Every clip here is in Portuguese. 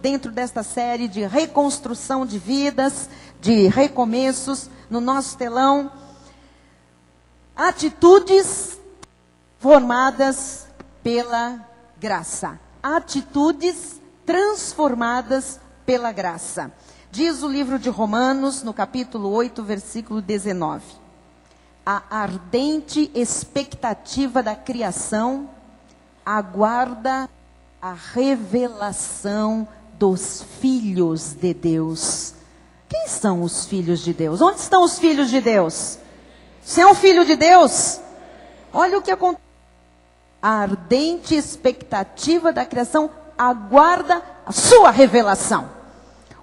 dentro desta série de reconstrução de vidas, de recomeços, no nosso telão, atitudes formadas pela graça. Atitudes transformadas pela graça. Diz o livro de Romanos, no capítulo 8, versículo 19. A ardente expectativa da criação aguarda a revelação dos filhos de Deus. Quem são os filhos de Deus? Onde estão os filhos de Deus? Você é um filho de Deus? Olha o que acontece. A ardente expectativa da criação aguarda a sua revelação.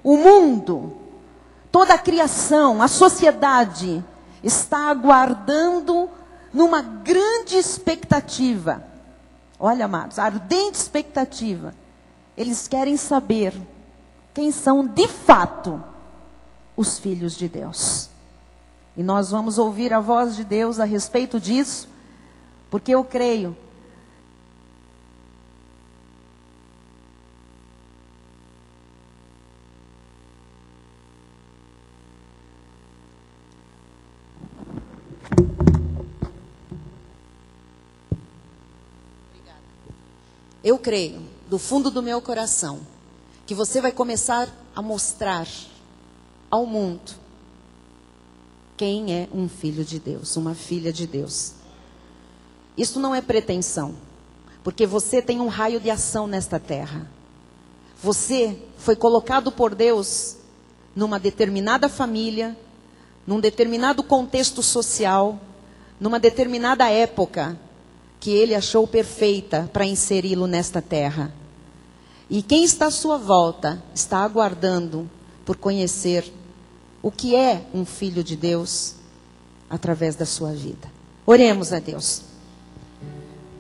O mundo, toda a criação, a sociedade está aguardando numa grande expectativa. Olha, amados, ardente expectativa. Eles querem saber quem são de fato os filhos de Deus. E nós vamos ouvir a voz de Deus a respeito disso, porque eu creio do fundo do meu coração que você vai começar a mostrar ao mundo quem é um filho de Deus, uma filha de Deus. Isso não é pretensão, porque você tem um raio de ação nesta terra. Você foi colocado por Deus numa determinada família, num determinado contexto social, numa determinada época que Ele achou perfeita para inseri-lo nesta terra. E quem está à sua volta está aguardando por conhecer o que é um filho de Deus através da sua vida. Oremos a Deus.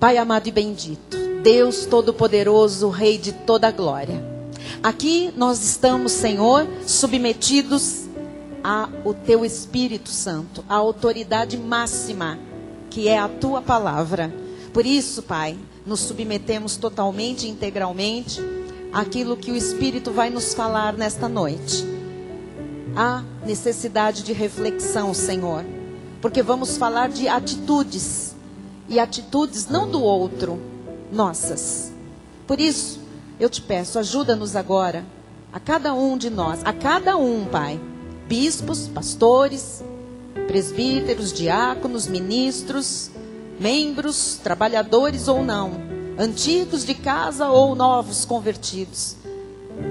Pai amado e bendito, Deus Todo-Poderoso, Rei de toda a glória. Aqui nós estamos, Senhor, submetidos ao Teu Espírito Santo, à autoridade máxima, que é a Tua palavra. Por isso, Pai, nos submetemos totalmente e integralmente àquilo que o Espírito vai nos falar nesta noite. Há necessidade de reflexão, Senhor, porque vamos falar de atitudes, e atitudes não do outro, nossas. Por isso, eu te peço, ajuda-nos agora, a cada um de nós, a cada um, Pai, bispos, pastores, presbíteros, diáconos, ministros, membros, trabalhadores ou não, antigos de casa ou novos convertidos.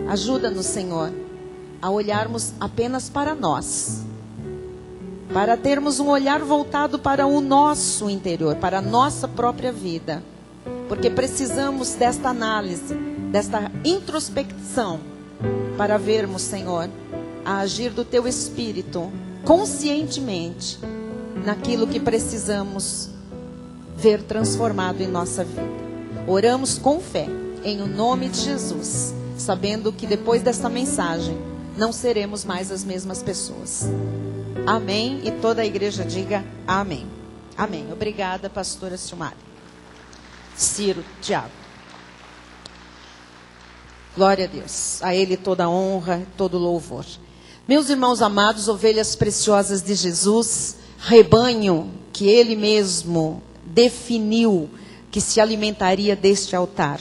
Ajuda-nos, Senhor, a olharmos apenas para nós, para termos um olhar voltado para o nosso interior, para a nossa própria vida, porque precisamos desta análise, desta introspecção, para vermos, Senhor, a agir do Teu Espírito, conscientemente, naquilo que precisamos ver transformado em nossa vida. Oramos com fé, em o nome de Jesus, sabendo que depois dessa mensagem, não seremos mais as mesmas pessoas. Amém. E toda a igreja diga amém. Amém. Obrigada, pastora Silmari. Ciro, Tiago. Glória a Deus. A Ele toda a honra, todo louvor. Meus irmãos amados, ovelhas preciosas de Jesus, rebanho que Ele mesmo definiu que se alimentaria deste altar.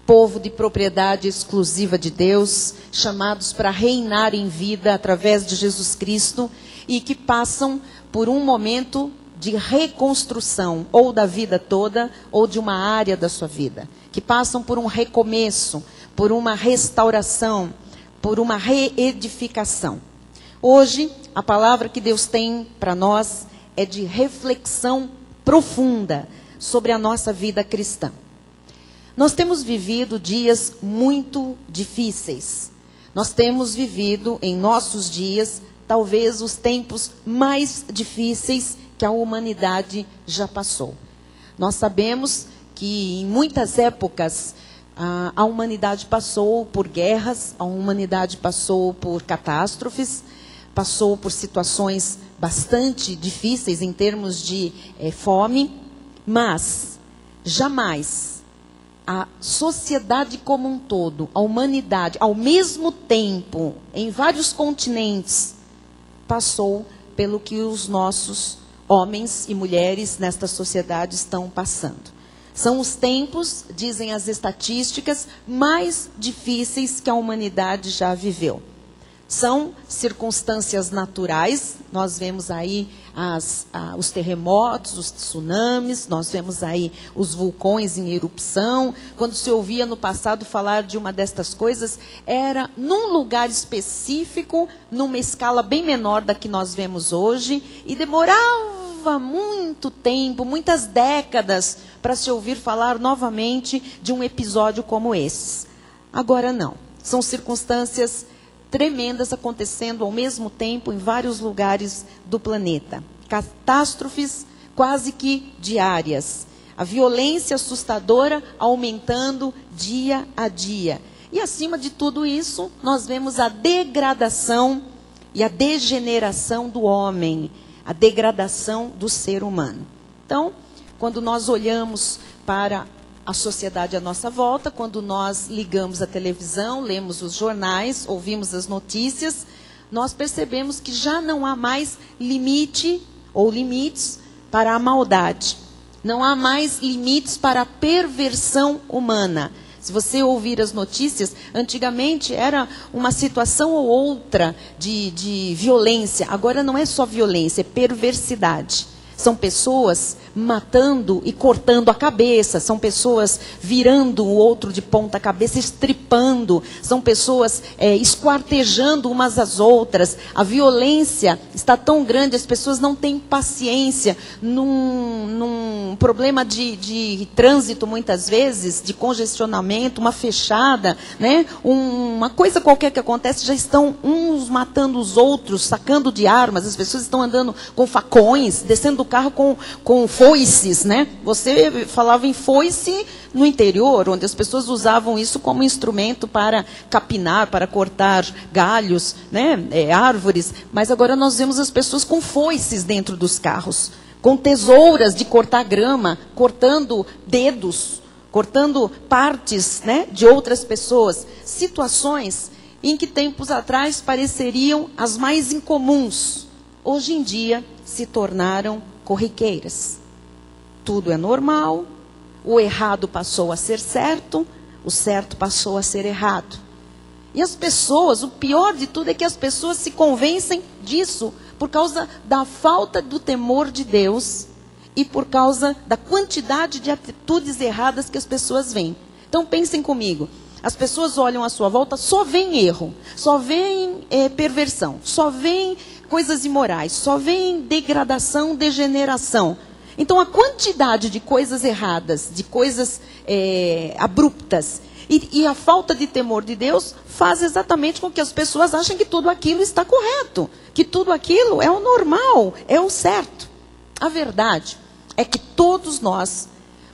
Povo de propriedade exclusiva de Deus, chamados para reinar em vida através de Jesus Cristo e que passam por um momento de reconstrução, ou da vida toda, ou de uma área da sua vida. Que passam por um recomeço, por uma restauração, por uma reedificação. Hoje, a palavra que Deus tem para nós é de reflexão profunda sobre a nossa vida cristã. Nós temos vivido dias muito difíceis. Nós temos vivido em nossos dias, talvez os tempos mais difíceis que a humanidade já passou. Nós sabemos que em muitas épocas a humanidade passou por guerras, a humanidade passou por catástrofes, passou por situações bastante difíceis em termos de fome, mas jamais a sociedade como um todo, a humanidade, ao mesmo tempo, em vários continentes, passou pelo que os nossos homens e mulheres nesta sociedade estão passando. São os tempos, dizem as estatísticas, mais difíceis que a humanidade já viveu. São circunstâncias naturais, nós vemos aí os terremotos, os tsunamis, nós vemos aí os vulcões em erupção. Quando se ouvia no passado falar de uma destas coisas, era num lugar específico, numa escala bem menor da que nós vemos hoje, e demorava muito tempo, muitas décadas, para se ouvir falar novamente de um episódio como esse. Agora não, são circunstâncias tremendas acontecendo ao mesmo tempo em vários lugares do planeta. Catástrofes quase que diárias. A violência assustadora aumentando dia a dia. E acima de tudo isso, nós vemos a degradação e a degeneração do homem, a degradação do ser humano. Então, quando nós olhamos para a sociedade à nossa volta, quando nós ligamos a televisão, lemos os jornais, ouvimos as notícias, nós percebemos que já não há mais limite ou limites para a maldade. Não há mais limites para a perversão humana. Se você ouvir as notícias, antigamente era uma situação ou outra de violência. Agora não é só violência, é perversidade. São pessoas matando e cortando a cabeça, são pessoas virando o outro de ponta cabeça, estripando, são pessoas esquartejando umas às outras. A violência está tão grande, as pessoas não têm paciência num problema de trânsito, muitas vezes, de congestionamento, uma fechada, né? Uma coisa qualquer que acontece, já estão uns matando os outros, sacando de armas, as pessoas estão andando com facões, descendo do carro com foices, né? Você falava em foice no interior, onde as pessoas usavam isso como instrumento para capinar, para cortar galhos, né? Árvores. Mas agora nós vemos as pessoas com foices dentro dos carros, com tesouras de cortar grama, cortando dedos, cortando partes, né, de outras pessoas. Situações em que tempos atrás pareceriam as mais incomuns, hoje em dia se tornaram corriqueiras. Tudo é normal, o errado passou a ser certo, o certo passou a ser errado. E as pessoas, o pior de tudo é que as pessoas se convencem disso por causa da falta do temor de Deus e por causa da quantidade de atitudes erradas que as pessoas veem. Então pensem comigo, as pessoas olham à sua volta, só veem erro, só veem perversão, só veem coisas imorais, só veem degradação, degeneração. Então a quantidade de coisas erradas, de coisas abruptas, e a falta de temor de Deus faz exatamente com que as pessoas achem que tudo aquilo está correto, que tudo aquilo é o normal, é o certo. A verdade é que todos nós,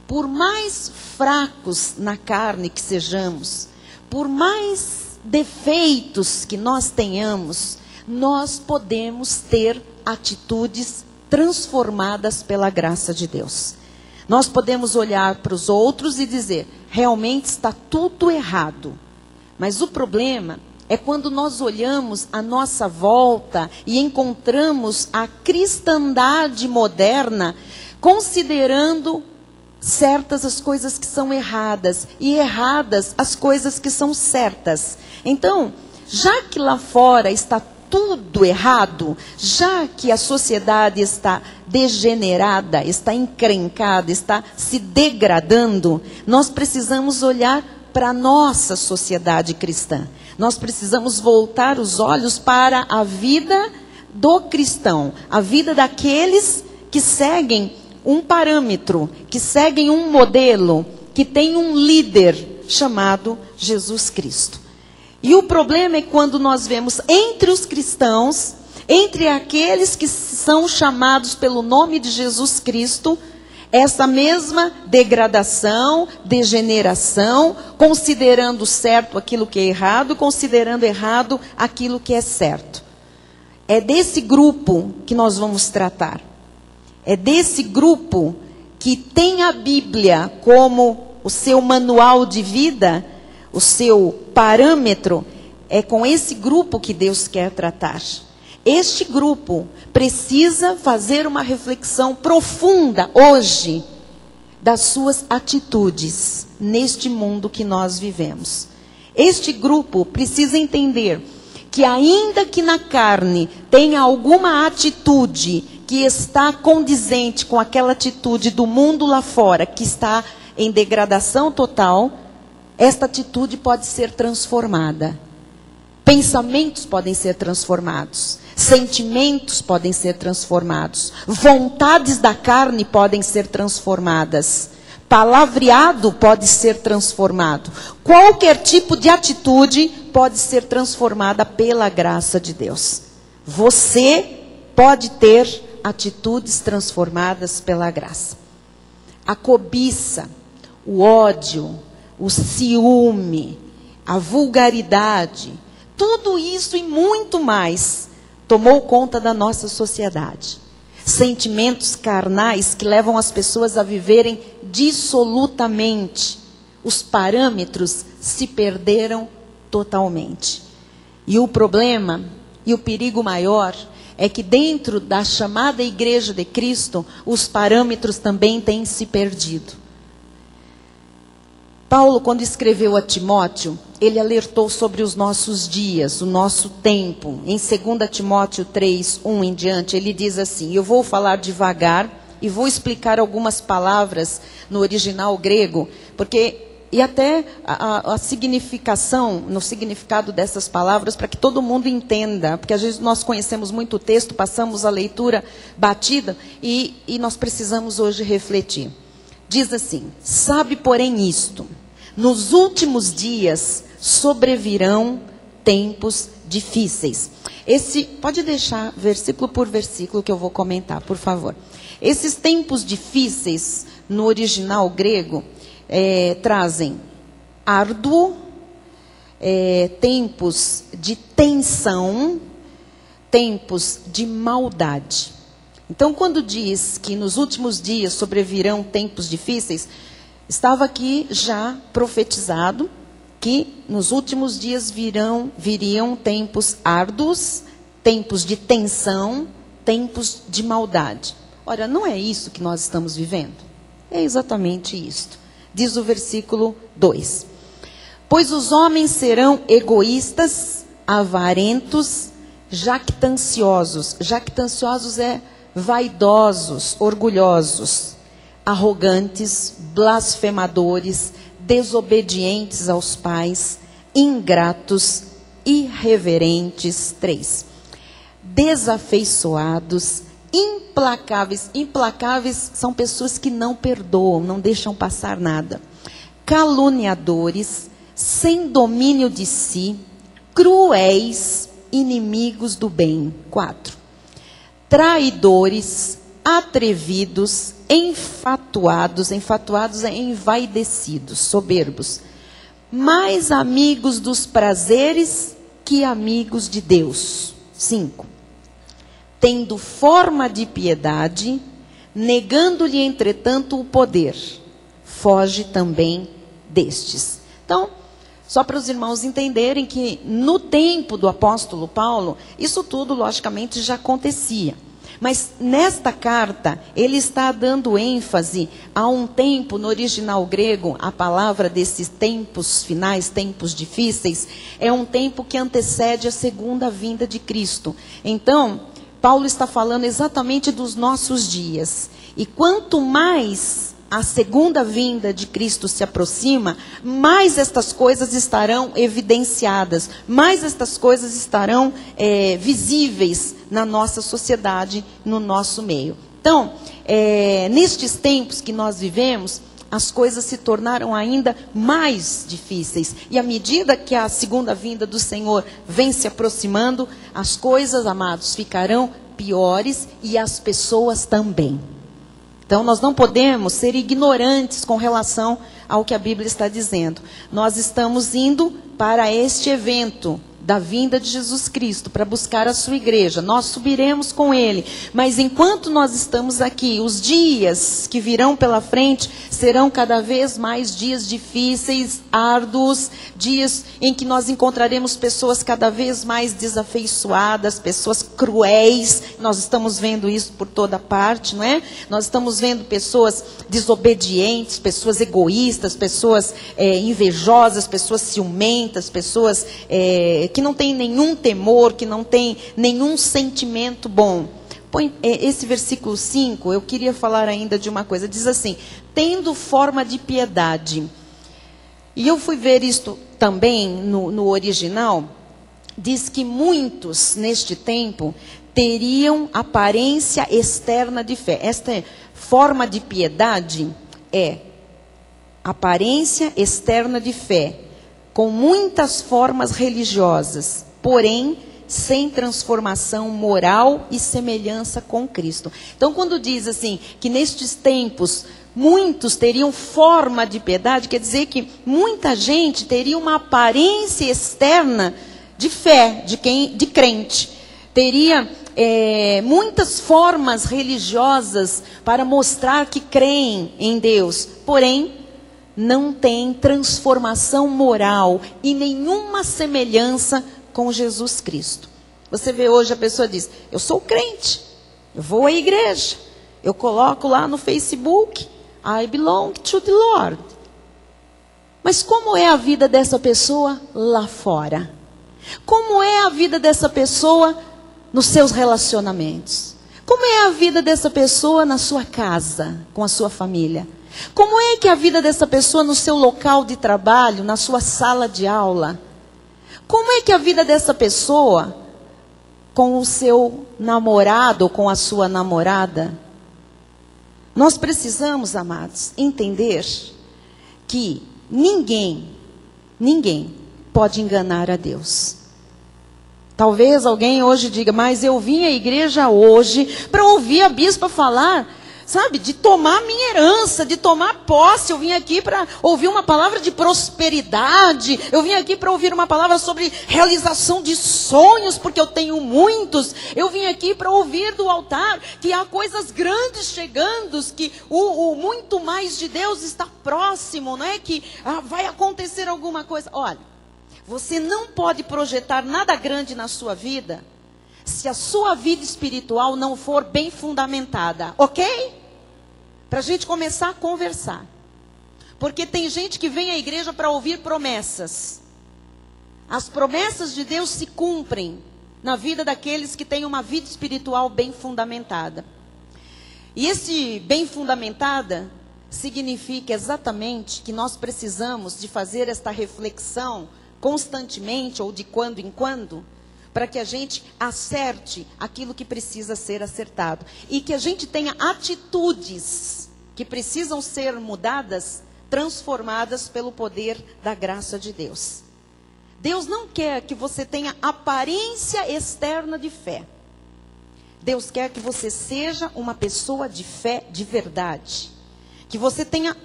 por mais fracos na carne que sejamos, por mais defeitos que nós tenhamos, nós podemos ter atitudes transformadas pela graça de Deus. Nós podemos olhar para os outros e dizer, realmente está tudo errado. Mas o problema é quando nós olhamos à nossa volta e encontramos a cristandade moderna considerando certas as coisas que são erradas e erradas as coisas que são certas. Então, já que lá fora está tudo errado, já que a sociedade está degenerada, está encrencada, está se degradando, nós precisamos olhar para a nossa sociedade cristã. Nós precisamos voltar os olhos para a vida do cristão, a vida daqueles que seguem um parâmetro, que seguem um modelo, que tem um líder chamado Jesus Cristo. E o problema é quando nós vemos entre os cristãos, entre aqueles que são chamados pelo nome de Jesus Cristo, essa mesma degradação, degeneração, considerando certo aquilo que é errado, considerando errado aquilo que é certo. É desse grupo que nós vamos tratar. É desse grupo que tem a Bíblia como o seu manual de vida, o seu parâmetro, é com esse grupo que Deus quer tratar. Este grupo precisa fazer uma reflexão profunda hoje das suas atitudes neste mundo que nós vivemos. Este grupo precisa entender que ainda que na carne tenha alguma atitude que está condizente com aquela atitude do mundo lá fora, que está em degradação total, esta atitude pode ser transformada. Pensamentos podem ser transformados, sentimentos podem ser transformados, vontades da carne podem ser transformadas, palavreado pode ser transformado. Qualquer tipo de atitude pode ser transformada pela graça de Deus. Você pode ter atitudes transformadas pela graça. A cobiça, o ódio, o ciúme, a vulgaridade, tudo isso e muito mais tomou conta da nossa sociedade. Sentimentos carnais que levam as pessoas a viverem dissolutamente. Os parâmetros se perderam totalmente. E o problema e o perigo maior é que dentro da chamada Igreja de Cristo, os parâmetros também têm se perdido. Paulo, quando escreveu a Timóteo, ele alertou sobre os nossos dias, o nosso tempo. Em 2 Timóteo 3, 1 em diante, ele diz assim, eu vou falar devagar e vou explicar algumas palavras no original grego, porque, e até a significação, no significado dessas palavras, para que todo mundo entenda, porque às vezes nós conhecemos muito o texto, passamos a leitura batida, e nós precisamos hoje refletir. Diz assim, sabe porém isto, nos últimos dias sobrevirão tempos difíceis. Pode deixar versículo por versículo que eu vou comentar, por favor. Esses tempos difíceis, no original grego, trazem árduo, tempos de tensão, tempos de maldade. Então, quando diz que nos últimos dias sobrevirão tempos difíceis, estava aqui já profetizado que nos últimos dias viriam tempos árduos, tempos de tensão, tempos de maldade. Ora, não é isso que nós estamos vivendo? É exatamente isto. Diz o versículo 2. Pois os homens serão egoístas, avarentos, jactanciosos. Jactanciosos é vaidosos, orgulhosos, arrogantes, blasfemadores, desobedientes aos pais, ingratos, irreverentes. 3. Desafeiçoados, implacáveis. Implacáveis são pessoas que não perdoam, não deixam passar nada. Caluniadores, sem domínio de si, cruéis, inimigos do bem. 4. Traidores, atrevidos, enfatuados. Enfatuados é envaidecidos, soberbos. Mais amigos dos prazeres que amigos de Deus. 5. Tendo forma de piedade, negando-lhe, entretanto, o poder. Foge também destes. Então, só para os irmãos entenderem que no tempo do apóstolo Paulo, isso tudo, logicamente, já acontecia. Mas nesta carta, ele está dando ênfase a um tempo, no original grego, a palavra desses tempos finais, tempos difíceis, é um tempo que antecede a segunda vinda de Cristo. Então, Paulo está falando exatamente dos nossos dias. E quanto mais a segunda vinda de Cristo se aproxima, mais estas coisas estarão evidenciadas, mais estas coisas estarão visíveis na nossa sociedade, no nosso meio. Então, nestes tempos que nós vivemos, as coisas se tornaram ainda mais difíceis. E à medida que a segunda vinda do Senhor vem se aproximando, as coisas, amados, ficarão piores e as pessoas também. Então, nós não podemos ser ignorantes com relação ao que a Bíblia está dizendo. Nós estamos indo para este evento da vinda de Jesus Cristo para buscar a sua igreja. Nós subiremos com Ele. Mas enquanto nós estamos aqui, os dias que virão pela frente serão cada vez mais dias difíceis, árduos, dias em que nós encontraremos pessoas cada vez mais desafeiçoadas, pessoas cruéis. Nós estamos vendo isso por toda parte, não é? Nós estamos vendo pessoas desobedientes, pessoas egoístas, pessoas invejosas, pessoas ciumentas, pessoas que não têm nenhum temor, que não têm nenhum sentimento bom. Põe esse versículo 5, eu queria falar ainda de uma coisa. Diz assim: tendo forma de piedade. E eu fui ver isto também no original. Diz que muitos, neste tempo, teriam aparência externa de fé. Esta forma de piedade é aparência externa de fé, com muitas formas religiosas, porém sem transformação moral e semelhança com Cristo. Então, quando diz assim, que nestes tempos muitos teriam forma de piedade, quer dizer que muita gente teria uma aparência externa de fé, de crente. Teria muitas formas religiosas para mostrar que creem em Deus, porém não tem transformação moral e nenhuma semelhança com Jesus Cristo. Você vê hoje a pessoa diz: eu sou crente, eu vou à igreja, eu coloco lá no Facebook, I belong to the Lord. Mas como é a vida dessa pessoa lá fora? Como é a vida dessa pessoa nos seus relacionamentos? Como é a vida dessa pessoa na sua casa, com a sua família? Como é que é a vida dessa pessoa no seu local de trabalho, na sua sala de aula? Como é que é a vida dessa pessoa com o seu namorado ou com a sua namorada? Nós precisamos, amados, entender que ninguém pode enganar a Deus. Talvez alguém hoje diga: mas eu vim à igreja hoje para ouvir a bispa falar, sabe, de tomar minha herança, de tomar posse. Eu vim aqui para ouvir uma palavra de prosperidade. Eu vim aqui para ouvir uma palavra sobre realização de sonhos, porque eu tenho muitos. Eu vim aqui para ouvir do altar que há coisas grandes chegando, que o muito mais de Deus está próximo, não é? Que vai acontecer alguma coisa. Olha, você não pode projetar nada grande na sua vida se a sua vida espiritual não for bem fundamentada, ok? Para a gente começar a conversar. Porque tem gente que vem à igreja para ouvir promessas. As promessas de Deus se cumprem na vida daqueles que têm uma vida espiritual bem fundamentada. E esse bem fundamentada significa exatamente que nós precisamos de fazer esta reflexão constantemente ou de quando em quando, para que a gente acerte aquilo que precisa ser acertado. E que a gente tenha atitudes que precisam ser mudadas, transformadas pelo poder da graça de Deus. Deus não quer que você tenha aparência externa de fé. Deus quer que você seja uma pessoa de fé de verdade. Que você tenha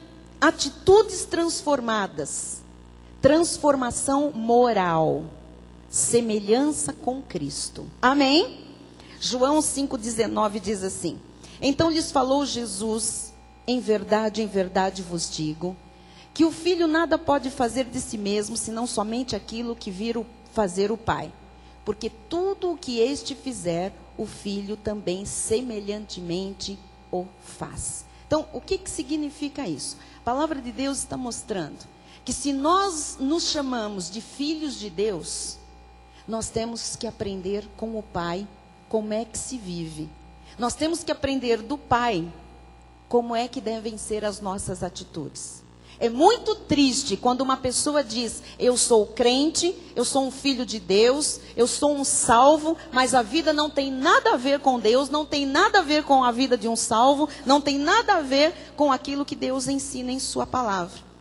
atitudes transformadas. Transformação moral. Semelhança com Cristo. Amém? João 5,19 diz assim: então lhes falou Jesus: em verdade vos digo, que o filho nada pode fazer de si mesmo, senão somente aquilo que vir fazer o Pai. Porque tudo o que este fizer, o filho também semelhantemente o faz. Então, o que significa isso? A palavra de Deus está mostrando que se nós nos chamamos de filhos de Deus, nós temos que aprender com o Pai como é que se vive. Nós temos que aprender do Pai como é que devem ser as nossas atitudes. É muito triste quando uma pessoa diz: eu sou crente, eu sou um filho de Deus, eu sou um salvo, mas a vida não tem nada a ver com Deus, não tem nada a ver com a vida de um salvo, não tem nada a ver com aquilo que Deus ensina em sua palavra.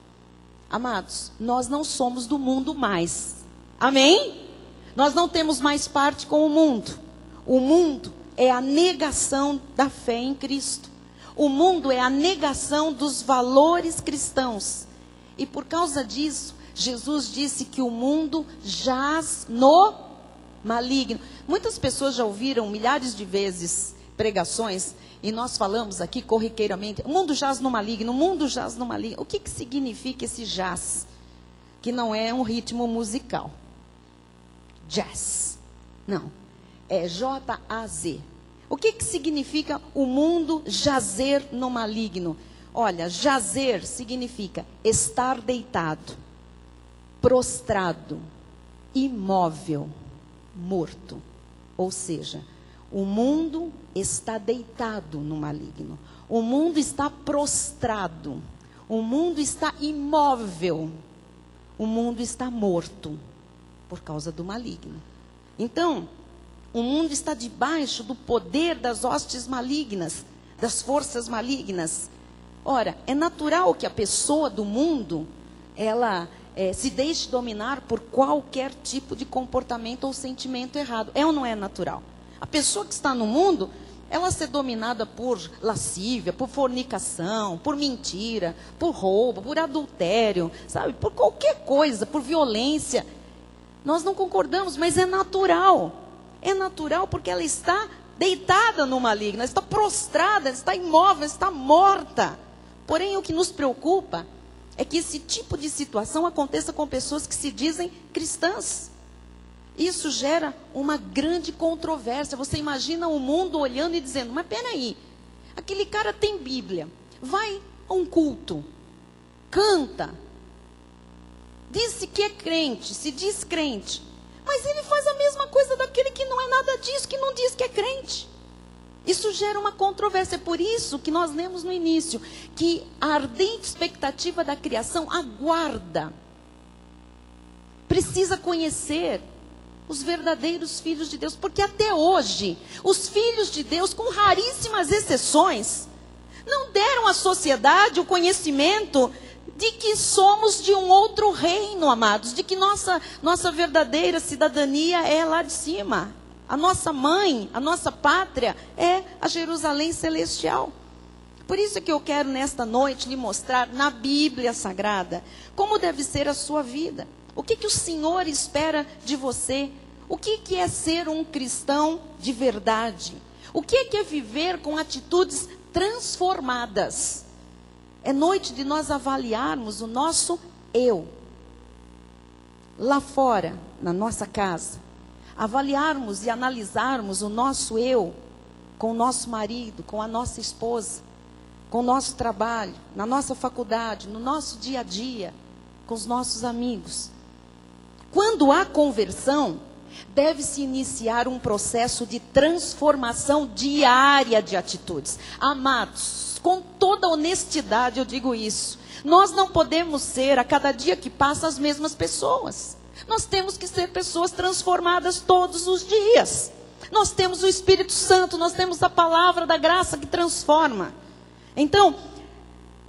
Amados, nós não somos do mundo mais. Amém? Nós não temos mais parte com o mundo. O mundo é a negação da fé em Cristo. O mundo é a negação dos valores cristãos. E por causa disso, Jesus disse que o mundo jaz no maligno. Muitas pessoas já ouviram milhares de vezes pregações, e nós falamos aqui corriqueiramente, o mundo jaz no maligno, o mundo jaz no maligno. O que significa esse jaz? Que não é um ritmo musical. Jazz. Não. É J-A-Z. O que significa o mundo jazer no maligno? Olha, jazer significa estar deitado, prostrado, imóvel, morto. Ou seja, o mundo está deitado no maligno. O mundo está prostrado. O mundo está imóvel. O mundo está morto por causa do maligno. Então, o mundo está debaixo do poder das hostes malignas, das forças malignas. Ora, é natural que a pessoa do mundo, ela se deixe dominar por qualquer tipo de comportamento ou sentimento errado. É ou não é natural? A pessoa que está no mundo, ela ser dominada por lascívia, por fornicação, por mentira, por roubo, por adultério, sabe? Por qualquer coisa, por violência. Nós não concordamos, mas é natural. É natural porque ela está deitada no maligno, ela está prostrada, ela está imóvel, ela está morta. Porém, o que nos preocupa é que esse tipo de situação aconteça com pessoas que se dizem cristãs. Isso gera uma grande controvérsia. Você imagina o mundo olhando e dizendo, mas peraí, aquele cara tem Bíblia, vai a um culto, canta, disse que é crente, se diz crente, mas ele faz a mesma coisa daquele que não é nada disso, que não diz que é crente. Isso gera uma controvérsia. É por isso que nós lemos no início, que a ardente expectativa da criação aguarda, precisa conhecer os verdadeiros filhos de Deus, porque até hoje, os filhos de Deus, com raríssimas exceções, não deram à sociedade o conhecimento de que somos de um outro reino, amados, de que nossa verdadeira cidadania é lá de cima. A nossa mãe, a nossa pátria é a Jerusalém celestial. Por isso é que eu quero nesta noite lhe mostrar na Bíblia Sagrada como deve ser a sua vida. O que o Senhor espera de você? O que é ser um cristão de verdade? O que é viver com atitudes transformadas? É noite de nós avaliarmos o nosso eu. Lá fora, na nossa casa. Avaliarmos e analisarmos o nosso eu com o nosso marido, com a nossa esposa, com o nosso trabalho, na nossa faculdade, no nosso dia a dia, com os nossos amigos. Quando há conversão, deve-se iniciar um processo de transformação diária de atitudes. Amados, com toda honestidade eu digo isso. Nós não podemos ser, a cada dia que passa, as mesmas pessoas. Nós temos que ser pessoas transformadas todos os dias. Nós temos o Espírito Santo, nós temos a palavra da graça que transforma. Então,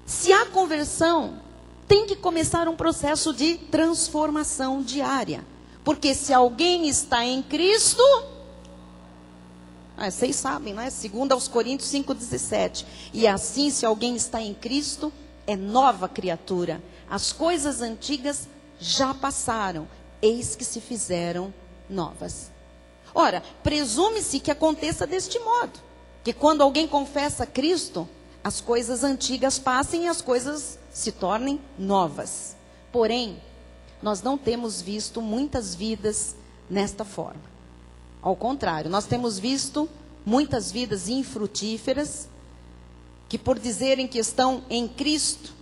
se há conversão, tem que começar um processo de transformação diária. Porque se alguém está em Cristo, vocês sabem, né? 2 Coríntios 5,17. E assim, se alguém está em Cristo, é nova criatura. As coisas antigas já passaram, eis que se fizeram novas. Ora, presume-se que aconteça deste modo. Que quando alguém confessa Cristo, as coisas antigas passem e as coisas se tornem novas. Porém, nós não temos visto muitas vidas nesta forma. Ao contrário, nós temos visto muitas vidas infrutíferas, que por dizerem que estão em Cristo,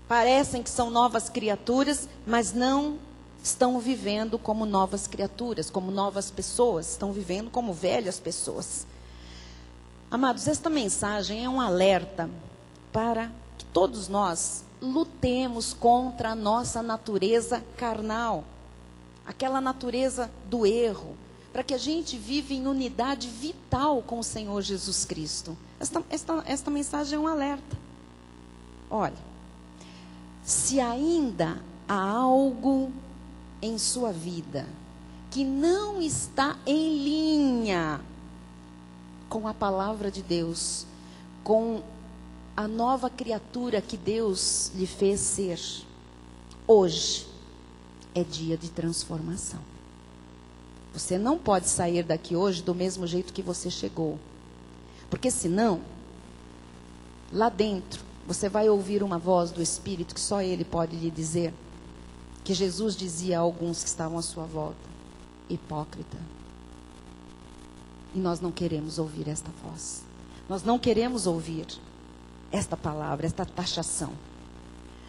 parecem que são novas criaturas, mas não estão vivendo como novas criaturas, como novas pessoas, estão vivendo como velhas pessoas. Amados, esta mensagem é um alerta para que todos nós lutemos contra a nossa natureza carnal, aquela natureza do erro, para que a gente viva em unidade vital com o Senhor Jesus Cristo. Esta mensagem é um alerta. Olha, se ainda há algo em sua vida que não está em linha com a palavra de Deus, com a nova criatura que Deus lhe fez ser, hoje é dia de transformação. Você não pode sair daqui hoje do mesmo jeito que você chegou. Porque senão, lá dentro, você vai ouvir uma voz do Espírito que só Ele pode lhe dizer, que Jesus dizia a alguns que estavam à sua volta: hipócrita. E nós não queremos ouvir esta voz. Nós não queremos ouvir esta palavra, esta taxação.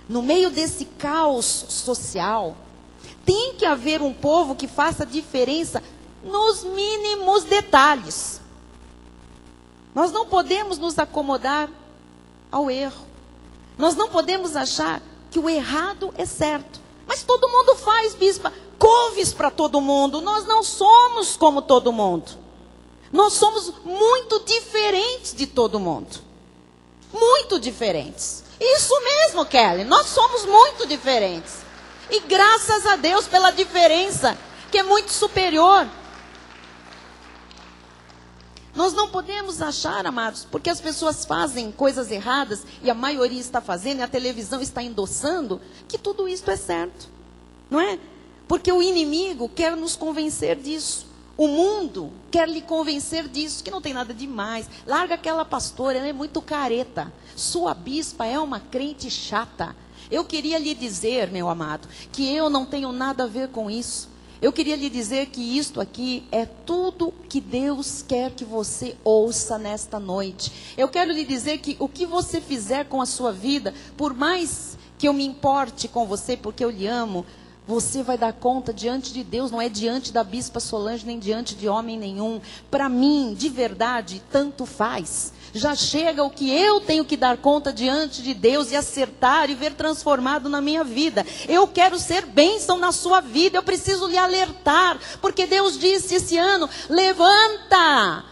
No meio desse caos social, tem que haver um povo que faça diferença nos mínimos detalhes. Nós não podemos nos acomodar ao erro. Nós não podemos achar que o errado é certo. Mas todo mundo faz, bispa. Couves para todo mundo. Nós não somos como todo mundo. Nós somos muito diferentes de todo mundo. Muito diferentes. Isso mesmo, Kelly. Nós somos muito diferentes. E graças a Deus pela diferença, que é muito superior. Nós não podemos achar, amados, porque as pessoas fazem coisas erradas, e a maioria está fazendo, e a televisão está endossando, que tudo isso é certo. Não é? Porque o inimigo quer nos convencer disso. O mundo quer lhe convencer disso, que não tem nada demais. Larga aquela pastora, ela é muito careta. Sua bispa é uma crente chata. Eu queria lhe dizer, meu amado, que eu não tenho nada a ver com isso. Eu queria lhe dizer que isto aqui é tudo que Deus quer que você ouça nesta noite. Eu quero lhe dizer que o que você fizer com a sua vida, por mais que eu me importe com você, porque eu lhe amo, você vai dar conta diante de Deus, não é diante da bispa Solange, nem diante de homem nenhum. Para mim, de verdade, tanto faz. Já chega o que eu tenho que dar conta diante de Deus e acertar e ver transformado na minha vida. Eu quero ser bênção na sua vida, eu preciso lhe alertar, porque Deus disse esse ano: levanta,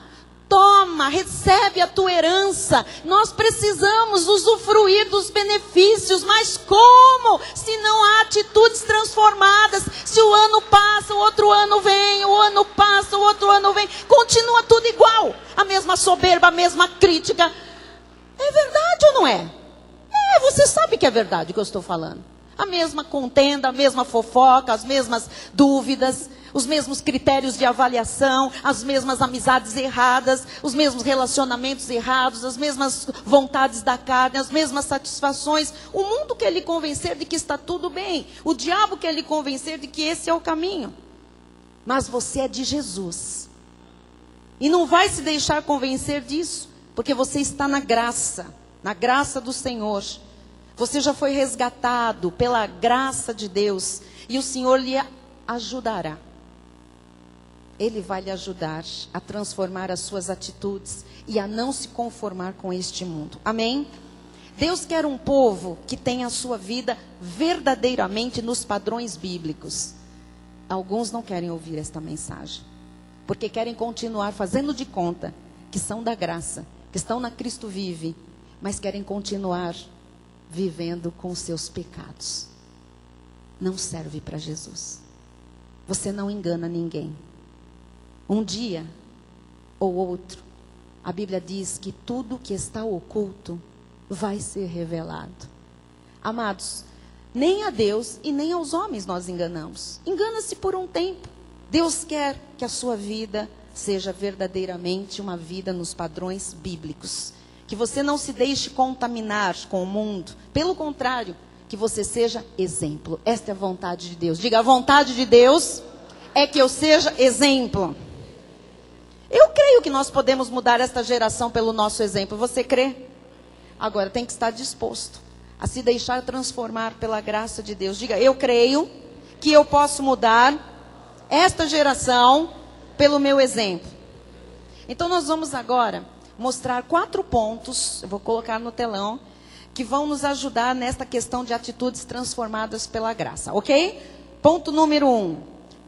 toma, recebe a tua herança. Nós precisamos usufruir dos benefícios, mas como? Se não há atitudes transformadas, se o ano passa, o outro ano vem, o ano passa, o outro ano vem, continua tudo igual, a mesma soberba, a mesma crítica. É verdade ou não é? Você sabe que é verdade o que eu estou falando. A mesma contenda, a mesma fofoca, as mesmas dúvidas, os mesmos critérios de avaliação, as mesmas amizades erradas, os mesmos relacionamentos errados, as mesmas vontades da carne, as mesmas satisfações. O mundo quer lhe convencer de que está tudo bem. O diabo quer lhe convencer de que esse é o caminho. Mas você é de Jesus. E não vai se deixar convencer disso, porque você está na graça do Senhor. Você já foi resgatado pela graça de Deus, e o Senhor lhe ajudará. Ele vai lhe ajudar a transformar as suas atitudes e a não se conformar com este mundo. Amém? Deus quer um povo que tenha a sua vida verdadeiramente nos padrões bíblicos. Alguns não querem ouvir esta mensagem, porque querem continuar fazendo de conta que são da graça, que estão na Cristo vive, mas querem continuar vivendo com seus pecados. Não serve para Jesus. Você não engana ninguém. Um dia ou outro, a Bíblia diz que tudo que está oculto vai ser revelado. Amados, nem a Deus e nem aos homens nós enganamos. Engana-se por um tempo. Deus quer que a sua vida seja verdadeiramente uma vida nos padrões bíblicos. Que você não se deixe contaminar com o mundo. Pelo contrário, que você seja exemplo. Esta é a vontade de Deus. Diga: a vontade de Deus é que eu seja exemplo. Eu creio que nós podemos mudar esta geração pelo nosso exemplo. Você crê? Agora tem que estar disposto a se deixar transformar pela graça de Deus. Diga: eu creio que eu posso mudar esta geração pelo meu exemplo. Então nós vamos agora mostrar 4 pontos, eu vou colocar no telão, que vão nos ajudar nesta questão de atitudes transformadas pela graça, ok? Ponto número 1.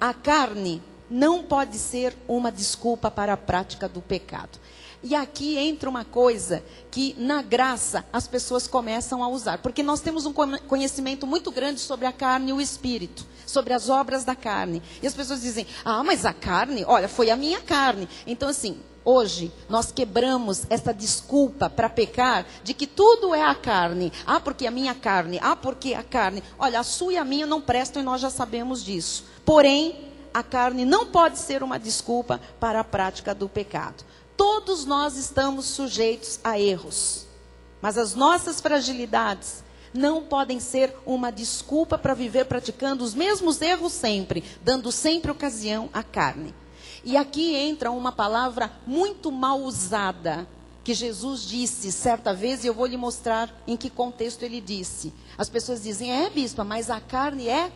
A carne não pode ser uma desculpa para a prática do pecado. E aqui entra uma coisa que na graça as pessoas começam a usar. Porque nós temos um conhecimento muito grande sobre a carne e o espírito. Sobre as obras da carne. E as pessoas dizem: ah, mas a carne, olha, foi a minha carne. Então assim, hoje, nós quebramos essa desculpa para pecar de que tudo é a carne. Ah, porque a minha carne. Ah, porque a carne. Olha, a sua e a minha não prestam e nós já sabemos disso. Porém, a carne não pode ser uma desculpa para a prática do pecado. Todos nós estamos sujeitos a erros. Mas as nossas fragilidades não podem ser uma desculpa para viver praticando os mesmos erros sempre, dando sempre ocasião à carne. E aqui entra uma palavra muito mal usada, que Jesus disse certa vez, e eu vou lhe mostrar em que contexto ele disse. As pessoas dizem, bispa, mas a carne é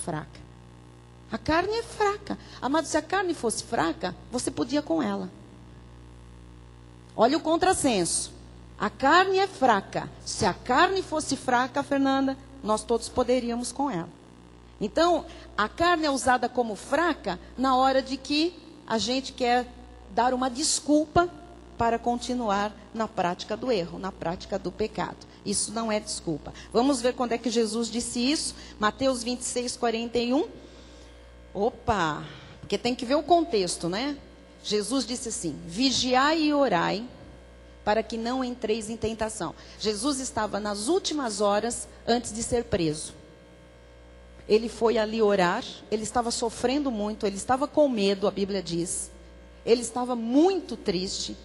fraca. A carne é fraca. Amado, se a carne fosse fraca, você podia com ela. Olha o contrassenso. A carne é fraca. Se a carne fosse fraca, Fernanda, nós todos poderíamos com ela. Então, a carne é usada como fraca na hora de que a gente quer dar uma desculpa para continuar na prática do erro, na prática do pecado. Isso não é desculpa. Vamos ver quando é que Jesus disse isso. Mateus 26, 41. Opa, porque tem que ver o contexto, né? Jesus disse assim, vigiai e orai, para que não entreis em tentação. Jesus estava nas últimas horas antes de ser preso. Ele foi ali orar, ele estava sofrendo muito, ele estava com medo, a Bíblia diz. Ele estava muito triste.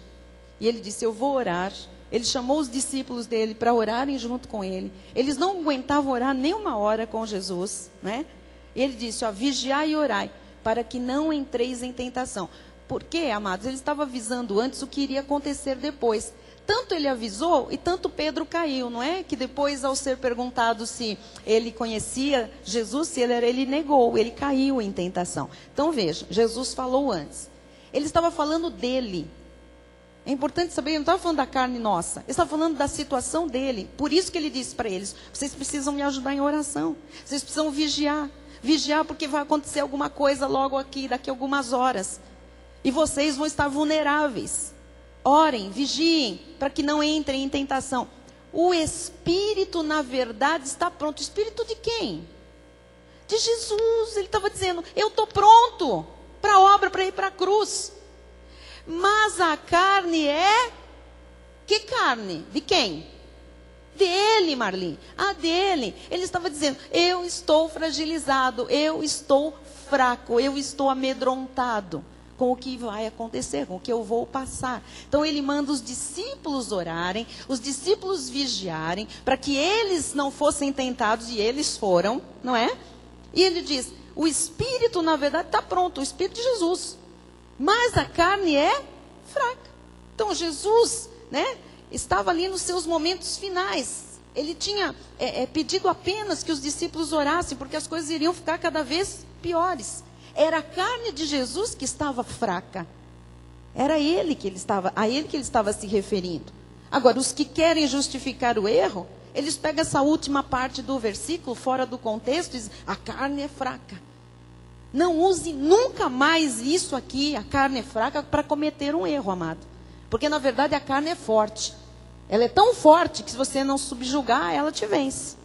E ele disse, eu vou orar. Ele chamou os discípulos dele para orarem junto com ele. Eles não aguentavam orar nem uma hora com Jesus, né? Ele disse, vigiai e orai, para que não entreis em tentação. Por quê, amados? Ele estava avisando antes o que iria acontecer depois. Tanto ele avisou e tanto Pedro caiu, não é? Que depois, ao ser perguntado se ele conhecia Jesus, se ele negou, ele caiu em tentação. Então veja, Jesus falou antes. Ele estava falando dele. É importante saber, ele não estava falando da carne nossa. Ele estava falando da situação dele. Por isso que ele disse para eles, vocês precisam me ajudar em oração. Vocês precisam vigiar. Vigiar porque vai acontecer alguma coisa logo aqui, daqui a algumas horas. E vocês vão estar vulneráveis. Orem, vigiem, para que não entrem em tentação. O Espírito, na verdade, está pronto. O Espírito de quem? De Jesus. Ele estava dizendo, eu estou pronto para a obra, para ir para a cruz. Mas a carne é... Que carne? De quem? Dele, Marli. A dele. Ele estava dizendo, eu estou fragilizado, eu estou fraco, eu estou amedrontado com o que vai acontecer, com o que eu vou passar. Então ele manda os discípulos orarem, os discípulos vigiarem, para que eles não fossem tentados, e eles foram, não é? E ele diz, o Espírito na verdade está pronto, o Espírito de Jesus, mas a carne é fraca. Então Jesus, né, estava ali nos seus momentos finais. Ele tinha pedido apenas que os discípulos orassem, porque as coisas iriam ficar cada vez piores. Era a carne de Jesus que estava fraca. Era a ele que ele estava se referindo. Agora, os que querem justificar o erro, eles pegam essa última parte do versículo, fora do contexto, e dizem, a carne é fraca. Não use nunca mais isso aqui, a carne é fraca, para cometer um erro, amado. Porque, na verdade, a carne é forte. Ela é tão forte que se você não subjugar, ela te vence.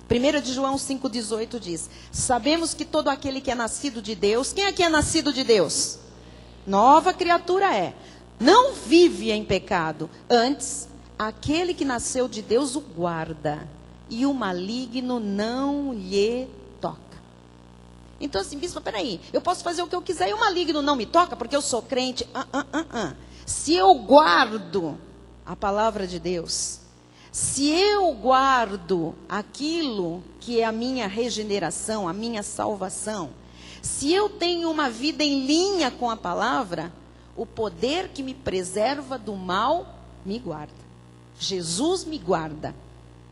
1 de João 5,18 diz, sabemos que todo aquele que é nascido de Deus, quem aqui é nascido de Deus? Nova criatura é. Não vive em pecado. Antes, aquele que nasceu de Deus o guarda, e o maligno não lhe toca. Então assim, bispo, peraí, eu posso fazer o que eu quiser e o maligno não me toca, porque eu sou crente. Se eu guardo a palavra de Deus, se eu guardo aquilo que é a minha regeneração, a minha salvação, se eu tenho uma vida em linha com a palavra, o poder que me preserva do mal me guarda. Jesus me guarda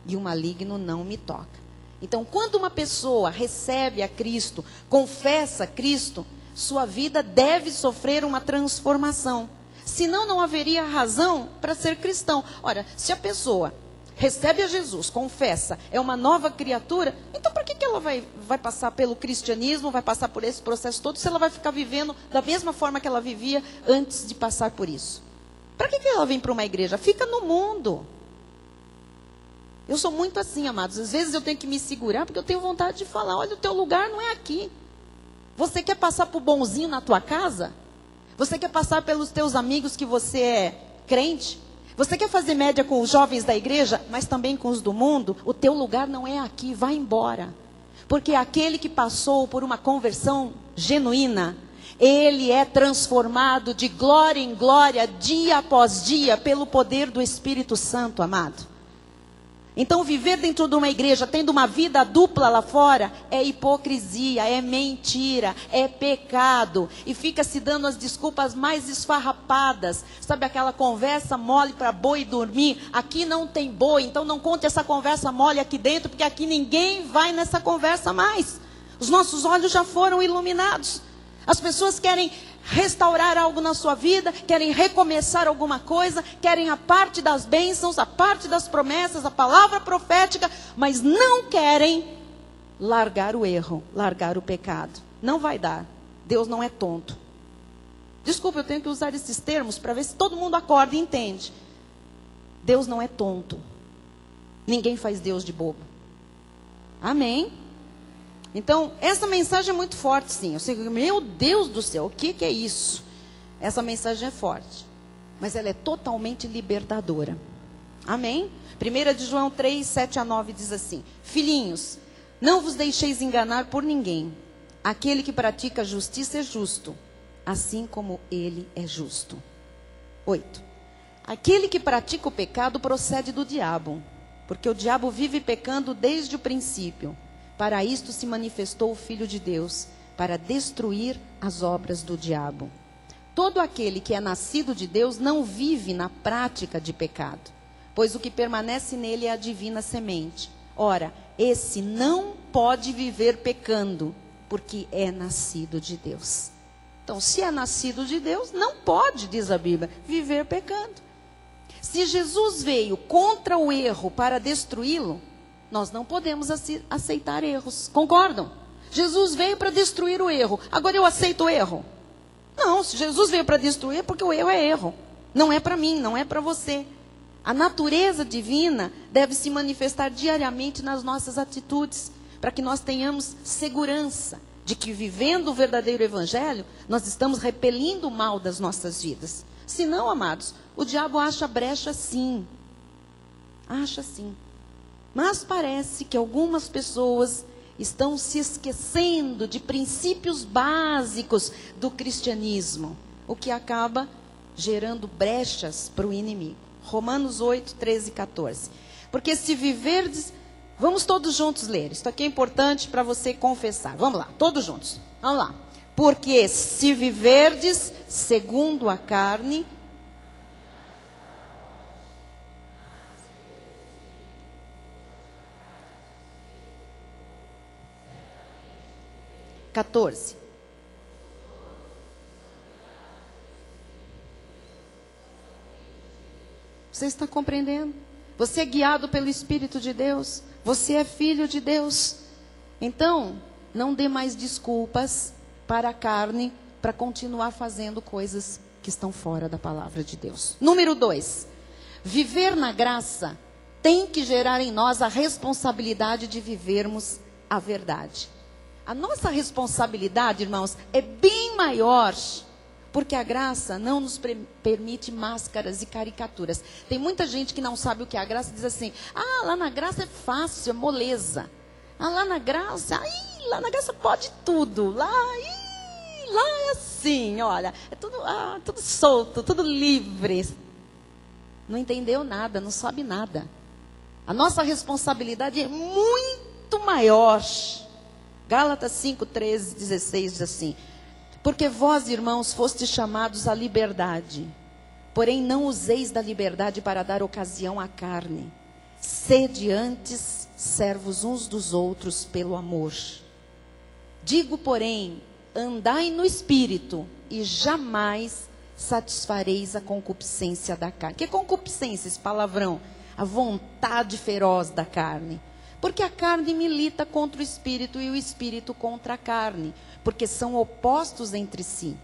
e o maligno não me toca. Então, quando uma pessoa recebe a Cristo, confessa Cristo, sua vida deve sofrer uma transformação. Senão, não haveria razão para ser cristão. Ora, se a pessoa recebe a Jesus, confessa, é uma nova criatura, então para que ela vai passar pelo cristianismo, vai passar por esse processo todo, se ela vai ficar vivendo da mesma forma que ela vivia antes de passar por isso? Para que ela vem para uma igreja? Fica no mundo. Eu sou muito assim, amados. Às vezes eu tenho que me segurar, porque eu tenho vontade de falar, olha, o teu lugar não é aqui. Você quer passar por bonzinho na tua casa? Você quer passar pelos teus amigos que você é crente? Você quer fazer média com os jovens da igreja, mas também com os do mundo? O teu lugar não é aqui, vai embora. Porque aquele que passou por uma conversão genuína, ele é transformado de glória em glória, dia após dia, pelo poder do Espírito Santo, amado. Então, viver dentro de uma igreja, tendo uma vida dupla lá fora, é hipocrisia, é mentira, é pecado. E fica se dando as desculpas mais esfarrapadas. Sabe aquela conversa mole para boi dormir? Aqui não tem boi, então não conte essa conversa mole aqui dentro, porque aqui ninguém vai nessa conversa mais. Os nossos olhos já foram iluminados. As pessoas querem restaurar algo na sua vida, querem recomeçar alguma coisa, querem a parte das bênçãos, a parte das promessas, a palavra profética, mas não querem largar o erro, largar o pecado. Não vai dar. Deus não é tonto. Desculpa, eu tenho que usar esses termos para ver se todo mundo acorda e entende. Deus não é tonto. Ninguém faz Deus de bobo. Amém? Então, essa mensagem é muito forte, sim. Eu sei, meu Deus do céu, o que é isso? Essa mensagem é forte. Mas ela é totalmente libertadora. Amém? 1 de João 3, 7 a 9 diz assim: Filhinhos, não vos deixeis enganar por ninguém. Aquele que pratica a justiça é justo, assim como ele é justo. 8. Aquele que pratica o pecado procede do diabo, porque o diabo vive pecando desde o princípio. Para isto se manifestou o Filho de Deus, para destruir as obras do diabo. Todo aquele que é nascido de Deus não vive na prática de pecado, pois o que permanece nele é a divina semente. Ora, esse não pode viver pecando, porque é nascido de Deus. Então, se é nascido de Deus, não pode, diz a Bíblia, viver pecando. Se Jesus veio contra o erro para destruí-lo, nós não podemos aceitar erros. Concordam? Jesus veio para destruir o erro. Agora eu aceito o erro? Não, se Jesus veio para destruir, é porque o erro é erro. Não é para mim, não é para você. A natureza divina deve se manifestar diariamente nas nossas atitudes, para que nós tenhamos segurança de que, vivendo o verdadeiro evangelho, nós estamos repelindo o mal das nossas vidas. Se não, amados, o diabo acha brecha sim. Acha sim. Mas parece que algumas pessoas estão se esquecendo de princípios básicos do cristianismo, o que acaba gerando brechas para o inimigo. Romanos 8, 13 e 14. Porque se viverdes... Vamos todos juntos ler. Isso aqui é importante para você confessar. Vamos lá, todos juntos. Vamos lá. Porque se viverdes segundo a carne... 14. Você está compreendendo? Você é guiado pelo Espírito de Deus. Você é filho de Deus. Então, não dê mais desculpas para a carne para continuar fazendo coisas que estão fora da palavra de Deus. Número 2. Viver na graça tem que gerar em nós a responsabilidade de vivermos a verdade. A nossa responsabilidade, irmãos, é bem maior, porque a graça não nos permite máscaras e caricaturas. Tem muita gente que não sabe o que é a graça e diz assim: ah, lá na graça é fácil, é moleza. Ah, lá na graça pode tudo. Lá é assim, olha, é tudo solto, tudo livre. Não entendeu nada, não sabe nada. A nossa responsabilidade é muito maior. Gálatas 5, 13, 16 diz assim: porque vós, irmãos, fostes chamados à liberdade, porém não useis da liberdade para dar ocasião à carne. Sede antes servos uns dos outros pelo amor. Digo, porém, andai no Espírito, e jamais satisfareis a concupiscência da carne. Que concupiscência, esse palavrão? A vontade feroz da carne. Porque a carne milita contra o Espírito e o Espírito contra a carne, porque são opostos entre si,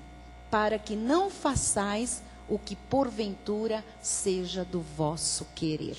para que não façais o que porventura seja do vosso querer.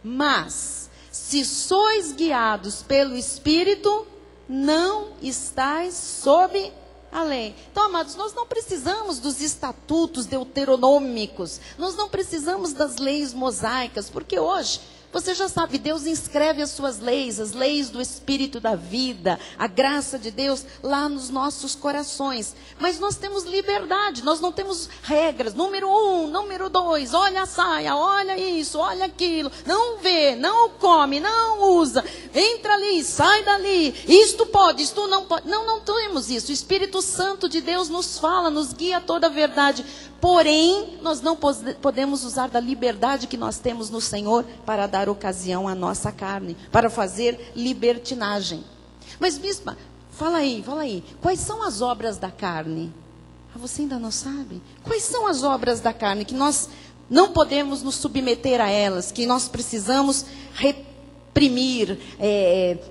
Mas, se sois guiados pelo Espírito, não estáis sob A lei. Então, amados, nós não precisamos dos estatutos deuteronômicos, nós não precisamos das leis mosaicas, porque hoje, você já sabe, Deus inscreve as suas leis, as leis do Espírito da vida, a graça de Deus lá nos nossos corações. Mas nós temos liberdade, nós não temos regras. Número 1, número 2, olha a saia, olha isso, olha aquilo. Não vê, não come, não usa. Entra ali, sai dali. Isto pode, isto não pode. Não, não temos isso. O Espírito Santo de Deus nos fala, nos guia a toda a verdade. Porém, nós não podemos usar da liberdade que nós temos no Senhor para dar ocasião à nossa carne, para fazer libertinagem. Mas, bispa, fala aí, quais são as obras da carne? Ah, você ainda não sabe? Quais são as obras da carne que nós não podemos nos submeter a elas, que nós precisamos reprimir,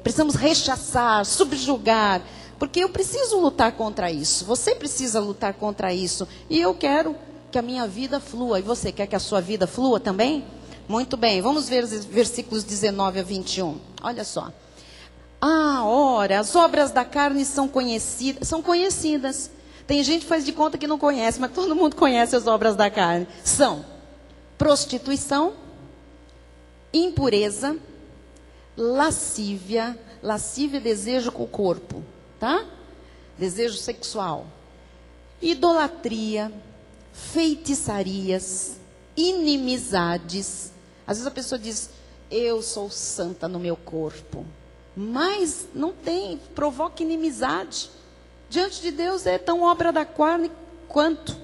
precisamos rechaçar, subjugar? Porque eu preciso lutar contra isso. Você precisa lutar contra isso. E eu quero que a minha vida flua. E você quer que a sua vida flua também? Muito bem. Vamos ver os versículos 19 a 21. Olha só. Ora, as obras da carne são conhecidas. São conhecidas. Tem gente que faz de conta que não conhece, mas todo mundo conhece as obras da carne. São prostituição, impureza, lascívia. Lascívia é desejo com o corpo. Tá? Desejo sexual, idolatria, feitiçarias, inimizades. Às vezes a pessoa diz, eu sou santa no meu corpo, mas não tem, provoca inimizade. Diante de Deus é tão obra da carne quanto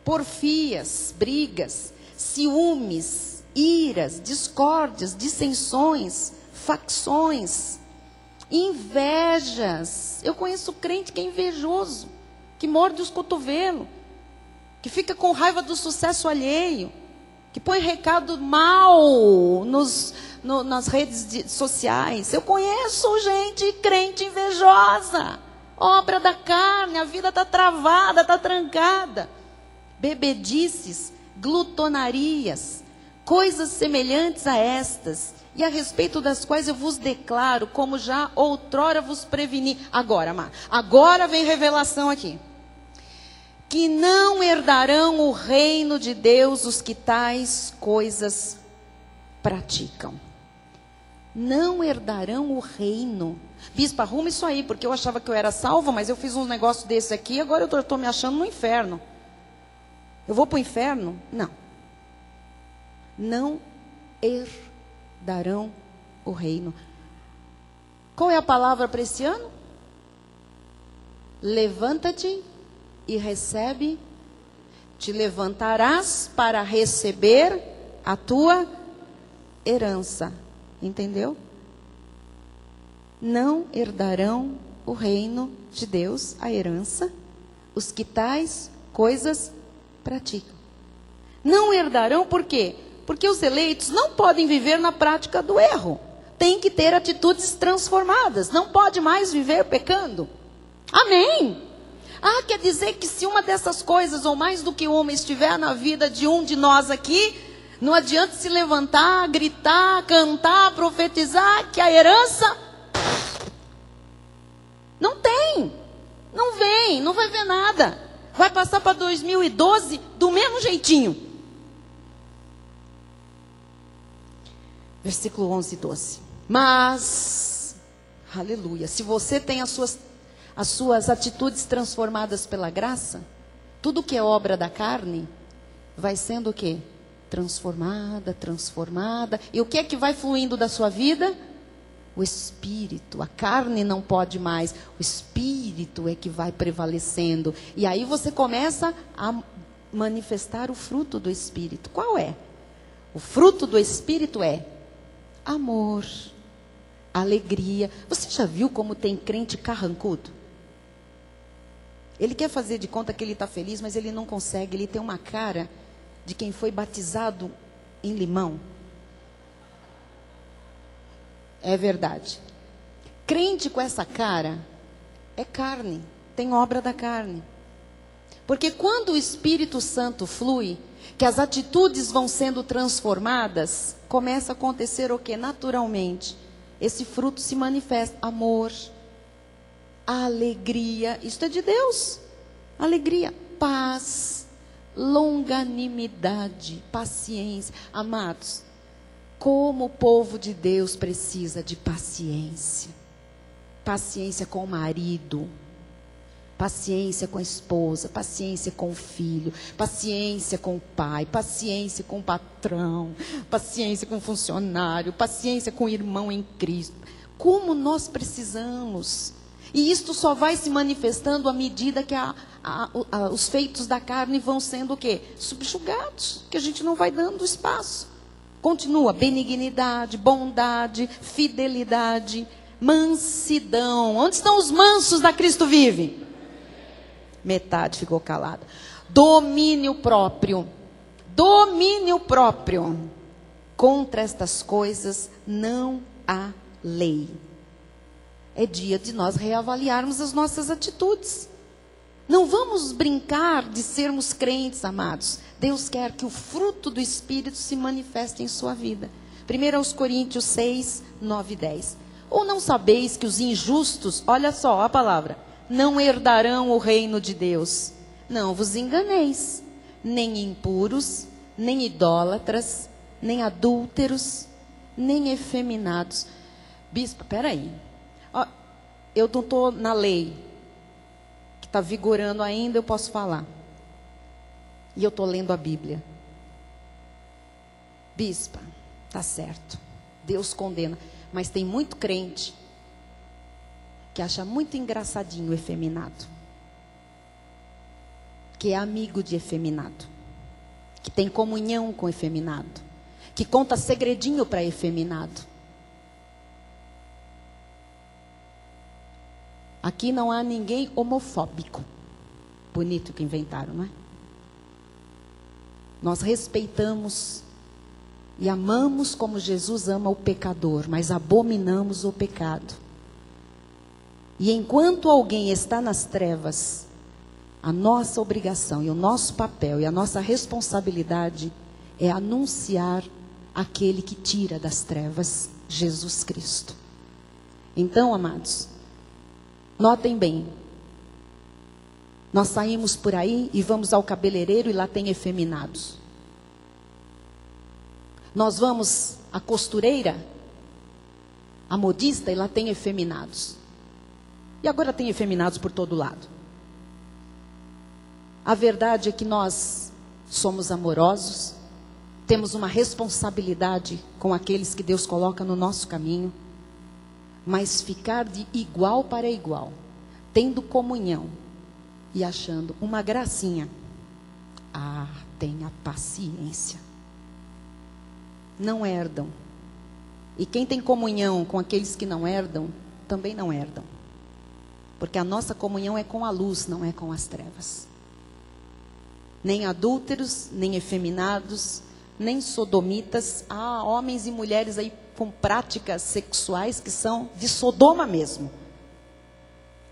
porfias, brigas, ciúmes, iras, discórdias, dissensões, facções, invejas. Eu conheço crente que é invejoso, que morde os cotovelos, que fica com raiva do sucesso alheio, que põe recado mal nas redes sociais. Eu conheço gente, crente invejosa, obra da carne, a vida está travada, está trancada. Bebedices, glutonarias, coisas semelhantes a estas, e a respeito das quais eu vos declaro, como já outrora vos preveni. Agora vem revelação aqui. Que não herdarão o reino de Deus os que tais coisas praticam. Não herdarão o reino. Bispa, arruma isso aí, porque eu achava que eu era salva, mas eu fiz um negócio desse aqui, agora eu estou me achando no inferno. Eu vou para o inferno? Não. Não herdarão o reino. Qual é a palavra para esse ano? Levanta-te e recebe. Te levantarás para receber a tua herança. Entendeu? Não herdarão o reino de Deus, a herança, os que tais coisas praticam. Não herdarão por quê? Porque os eleitos não podem viver na prática do erro. Tem que ter atitudes transformadas. Não pode mais viver pecando. Amém? Quer dizer que se uma dessas coisas, ou mais do que uma, estiver na vida de um de nós aqui, não adianta se levantar, gritar, cantar, profetizar, que a herança não tem. Não vem, não vai ver nada. Vai passar para 2012 do mesmo jeitinho. Versículo 11 e 12. Mas, aleluia, se você tem as suas atitudes transformadas pela graça, tudo que é obra da carne, vai sendo o quê? Transformada. E o que é que vai fluindo da sua vida? O Espírito. A carne não pode mais. O Espírito é que vai prevalecendo. E aí você começa a manifestar o fruto do Espírito. Qual é? O fruto do Espírito é amor, alegria. Você já viu como tem crente carrancudo? Ele quer fazer de conta que ele está feliz, mas ele não consegue. Ele tem uma cara de quem foi batizado em limão. É verdade. Crente com essa cara é carne, tem obra da carne. Porque quando o Espírito Santo flui, que as atitudes vão sendo transformadas, começa a acontecer o quê? Naturalmente. Esse fruto se manifesta. Amor, alegria, isto é de Deus, alegria, paz, longanimidade, paciência. Amados, como o povo de Deus precisa de paciência. Paciência com o marido, paciência com a esposa, paciência com o filho, paciência com o pai, paciência com o patrão, paciência com o funcionário, paciência com o irmão em Cristo. Como nós precisamos. E isto só vai se manifestando à medida que os feitos da carne vão sendo o quê? Subjugados, que a gente não vai dando espaço. Continua, benignidade, bondade, fidelidade, mansidão. Onde estão os mansos da Cristo vive? Metade ficou calada. Domínio próprio. Domínio próprio. Contra estas coisas não há lei. É dia de nós reavaliarmos as nossas atitudes. Não vamos brincar de sermos crentes, amados. Deus quer que o fruto do Espírito se manifeste em sua vida. 1 Coríntios 6, 9 e 10. Ou não sabeis que os injustos, olha só a palavra, não herdarão o reino de Deus? Não vos enganeis, nem impuros, nem idólatras, nem adúlteros, nem efeminados. Bispo, peraí. Eu não estou na lei, que está vigorando ainda, eu posso falar. E eu estou lendo a Bíblia. Bispa, está certo. Deus condena. Mas tem muito crente que acha muito engraçadinho o efeminado. Que é amigo de efeminado. Que tem comunhão com efeminado. Que conta segredinho para efeminado. Aqui não há ninguém homofóbico. Bonito que inventaram, não é? Nós respeitamos e amamos como Jesus ama o pecador, mas abominamos o pecado. E enquanto alguém está nas trevas, a nossa obrigação e o nosso papel e a nossa responsabilidade é anunciar aquele que tira das trevas, Jesus Cristo. Então, amados, notem bem, nós saímos por aí e vamos ao cabeleireiro e lá tem efeminados. Nós vamos à costureira, à modista, e lá tem efeminados. E agora tem efeminados por todo lado. A verdade é que nós somos amorosos, temos uma responsabilidade com aqueles que Deus coloca no nosso caminho, mas ficar de igual para igual, tendo comunhão e achando uma gracinha, tenha paciência. Não herdam. E quem tem comunhão com aqueles que não herdam, também não herdam. Porque a nossa comunhão é com a luz, não é com as trevas. Nem adúlteros, nem efeminados, nem sodomitas. Há homens e mulheres aí com práticas sexuais que são de Sodoma mesmo.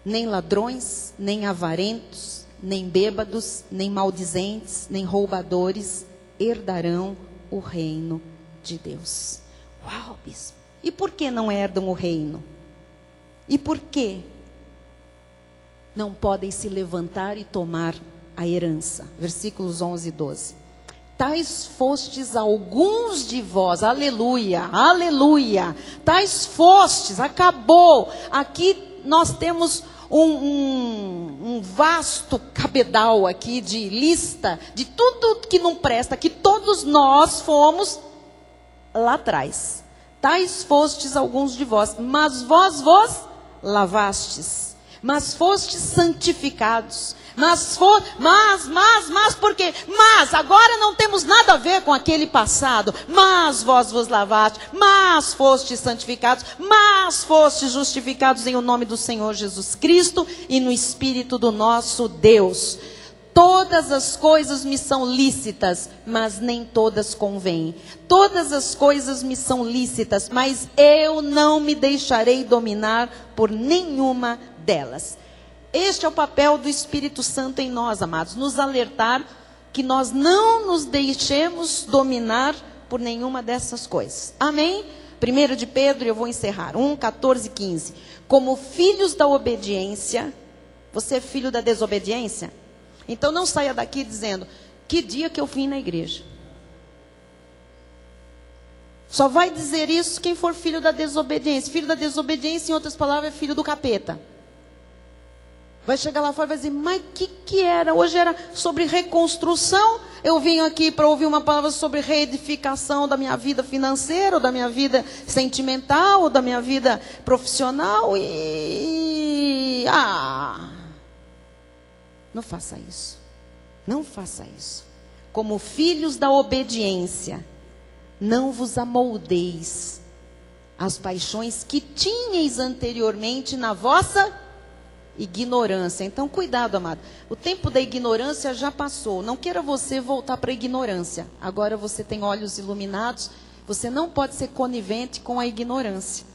Nem ladrões, nem avarentos, nem bêbados, nem maldizentes, nem roubadores herdarão o reino de Deus. Uau, bispo. E por que não herdam o reino? E por que não podem se levantar e tomar a herança? Versículos 11 e 12. Tais fostes alguns de vós, aleluia, aleluia. Tais fostes, acabou. Aqui nós temos um vasto cabedal aqui de lista de tudo que não presta, que todos nós fomos lá atrás. Tais fostes alguns de vós, mas vós vos lavastes, mas fostes santificados, mas por quê? Mas agora não temos nada a ver com aquele passado, mas vós vos lavastes, mas fostes santificados, mas fostes justificados em o nome do Senhor Jesus Cristo e no Espírito do nosso Deus. Todas as coisas me são lícitas, mas nem todas convêm. Todas as coisas me são lícitas, mas eu não me deixarei dominar por nenhuma delas. Este é o papel do Espírito Santo em nós, amados, nos alertar que nós não nos deixemos dominar por nenhuma dessas coisas. Amém? 1 de Pedro, eu vou encerrar, 1, 14 e 15. Como filhos da obediência, você é filho da desobediência? Então não saia daqui dizendo, que dia que eu vim na igreja. Só vai dizer isso quem for filho da desobediência. Filho da desobediência, em outras palavras, é filho do capeta. Vai chegar lá fora e vai dizer, mas que era? Hoje era sobre reconstrução. Eu vim aqui para ouvir uma palavra sobre reedificação da minha vida financeira, ou da minha vida sentimental, ou da minha vida profissional. Não faça isso. Não faça isso. Como filhos da obediência, não vos amoldeis às paixões que tinhais anteriormente na vossa ignorância. Então, cuidado, amado. O tempo da ignorância já passou. Não queira você voltar para a ignorância. Agora você tem olhos iluminados. Você não pode ser conivente com a ignorância.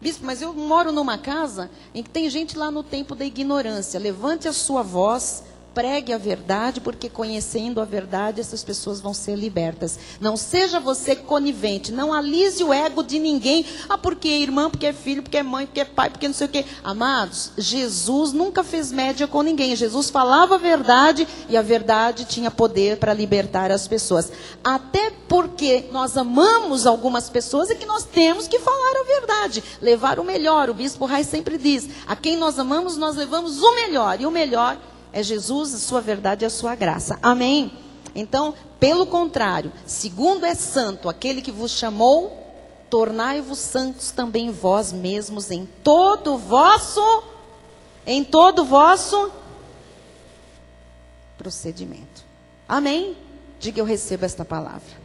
Bispo, mas eu moro numa casa em que tem gente lá no tempo da ignorância. Levante a sua voz, pregue a verdade, porque conhecendo a verdade, essas pessoas vão ser libertas. Não seja você conivente, não alise o ego de ninguém. Porque é irmã, porque é filho, porque é mãe, porque é pai, porque não sei o quê. Amados, Jesus nunca fez média com ninguém. Jesus falava a verdade e a verdade tinha poder para libertar as pessoas. Até porque nós amamos algumas pessoas e que nós temos que falar a verdade, levar o melhor. O bispo Rai sempre diz, a quem nós amamos, nós levamos o melhor. E o melhor é Jesus, a sua verdade e a sua graça. Amém? Então, pelo contrário, segundo é santo aquele que vos chamou, tornai-vos santos também vós mesmos em todo vosso procedimento. Amém? Diga, eu recebo esta palavra.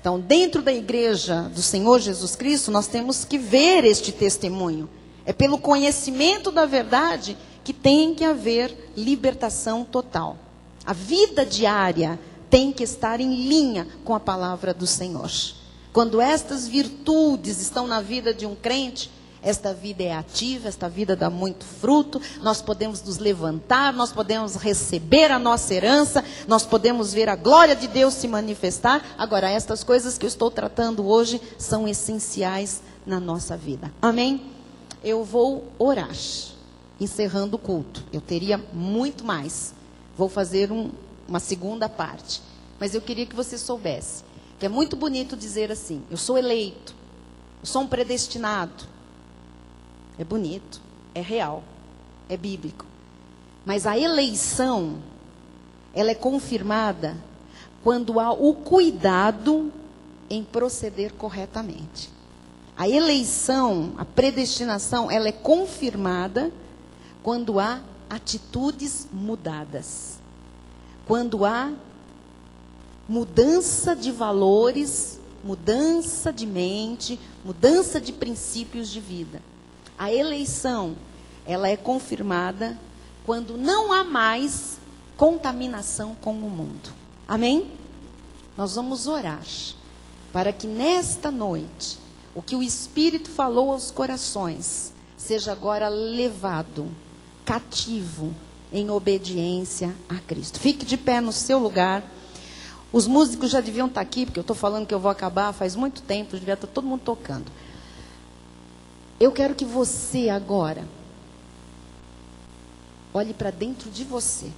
Então, dentro da igreja do Senhor Jesus Cristo, nós temos que ver este testemunho. É pelo conhecimento da verdade que tem que haver libertação total. A vida diária tem que estar em linha com a palavra do Senhor. Quando estas virtudes estão na vida de um crente, esta vida é ativa, esta vida dá muito fruto, nós podemos nos levantar, nós podemos receber a nossa herança, nós podemos ver a glória de Deus se manifestar. Agora, estas coisas que eu estou tratando hoje são essenciais na nossa vida. Amém? Eu vou orar. Encerrando o culto. Eu teria muito mais. Vou fazer uma segunda parte. Mas eu queria que você soubesse que é muito bonito dizer assim, eu sou eleito, eu sou um predestinado. É bonito, é real, é bíblico. Mas a eleição, ela é confirmada quando há o cuidado em proceder corretamente. A eleição, a predestinação, ela é confirmada quando há atitudes mudadas, quando há mudança de valores, mudança de mente, mudança de princípios de vida. A eleição, ela é confirmada quando não há mais contaminação com o mundo. Amém? Nós vamos orar para que nesta noite, o que o Espírito falou aos corações, seja agora levado cativo em obediência a Cristo. Fique de pé no seu lugar. Os músicos já deviam estar aqui, porque eu estou falando que eu vou acabar faz muito tempo, devia estar todo mundo tocando. Eu quero que você agora olhe para dentro de você.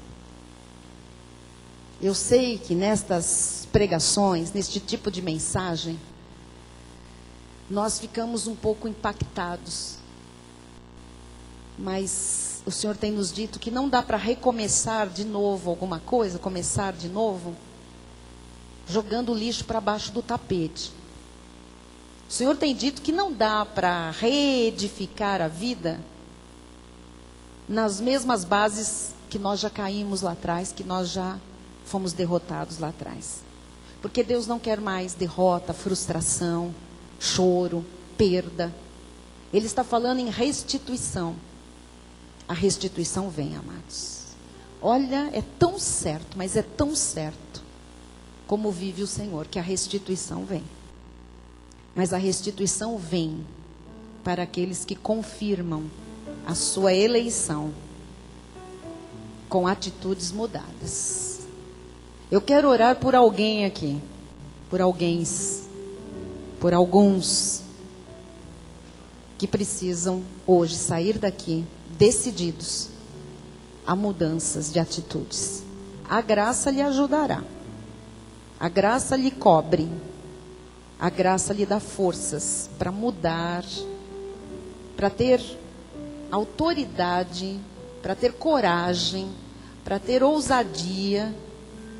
Eu sei que nestas pregações, neste tipo de mensagem, nós ficamos um pouco impactados. Mas o Senhor tem nos dito que não dá para recomeçar de novo alguma coisa, começar de novo, jogando o lixo para baixo do tapete. O Senhor tem dito que não dá para reedificar a vida nas mesmas bases que nós já caímos lá atrás, que nós já fomos derrotados lá atrás. Porque Deus não quer mais derrota, frustração, choro, perda. Ele está falando em restituição. A restituição vem, amados. Olha, é tão certo, mas é tão certo como vive o Senhor, que a restituição vem. Mas a restituição vem para aqueles que confirmam a sua eleição com atitudes mudadas. Eu quero orar por alguém aqui, por alguém. por alguns que precisam hoje sair daqui decididos a mudanças de atitudes. A graça lhe ajudará. A graça lhe cobre. A graça lhe dá forças para mudar, para ter autoridade, para ter coragem, para ter ousadia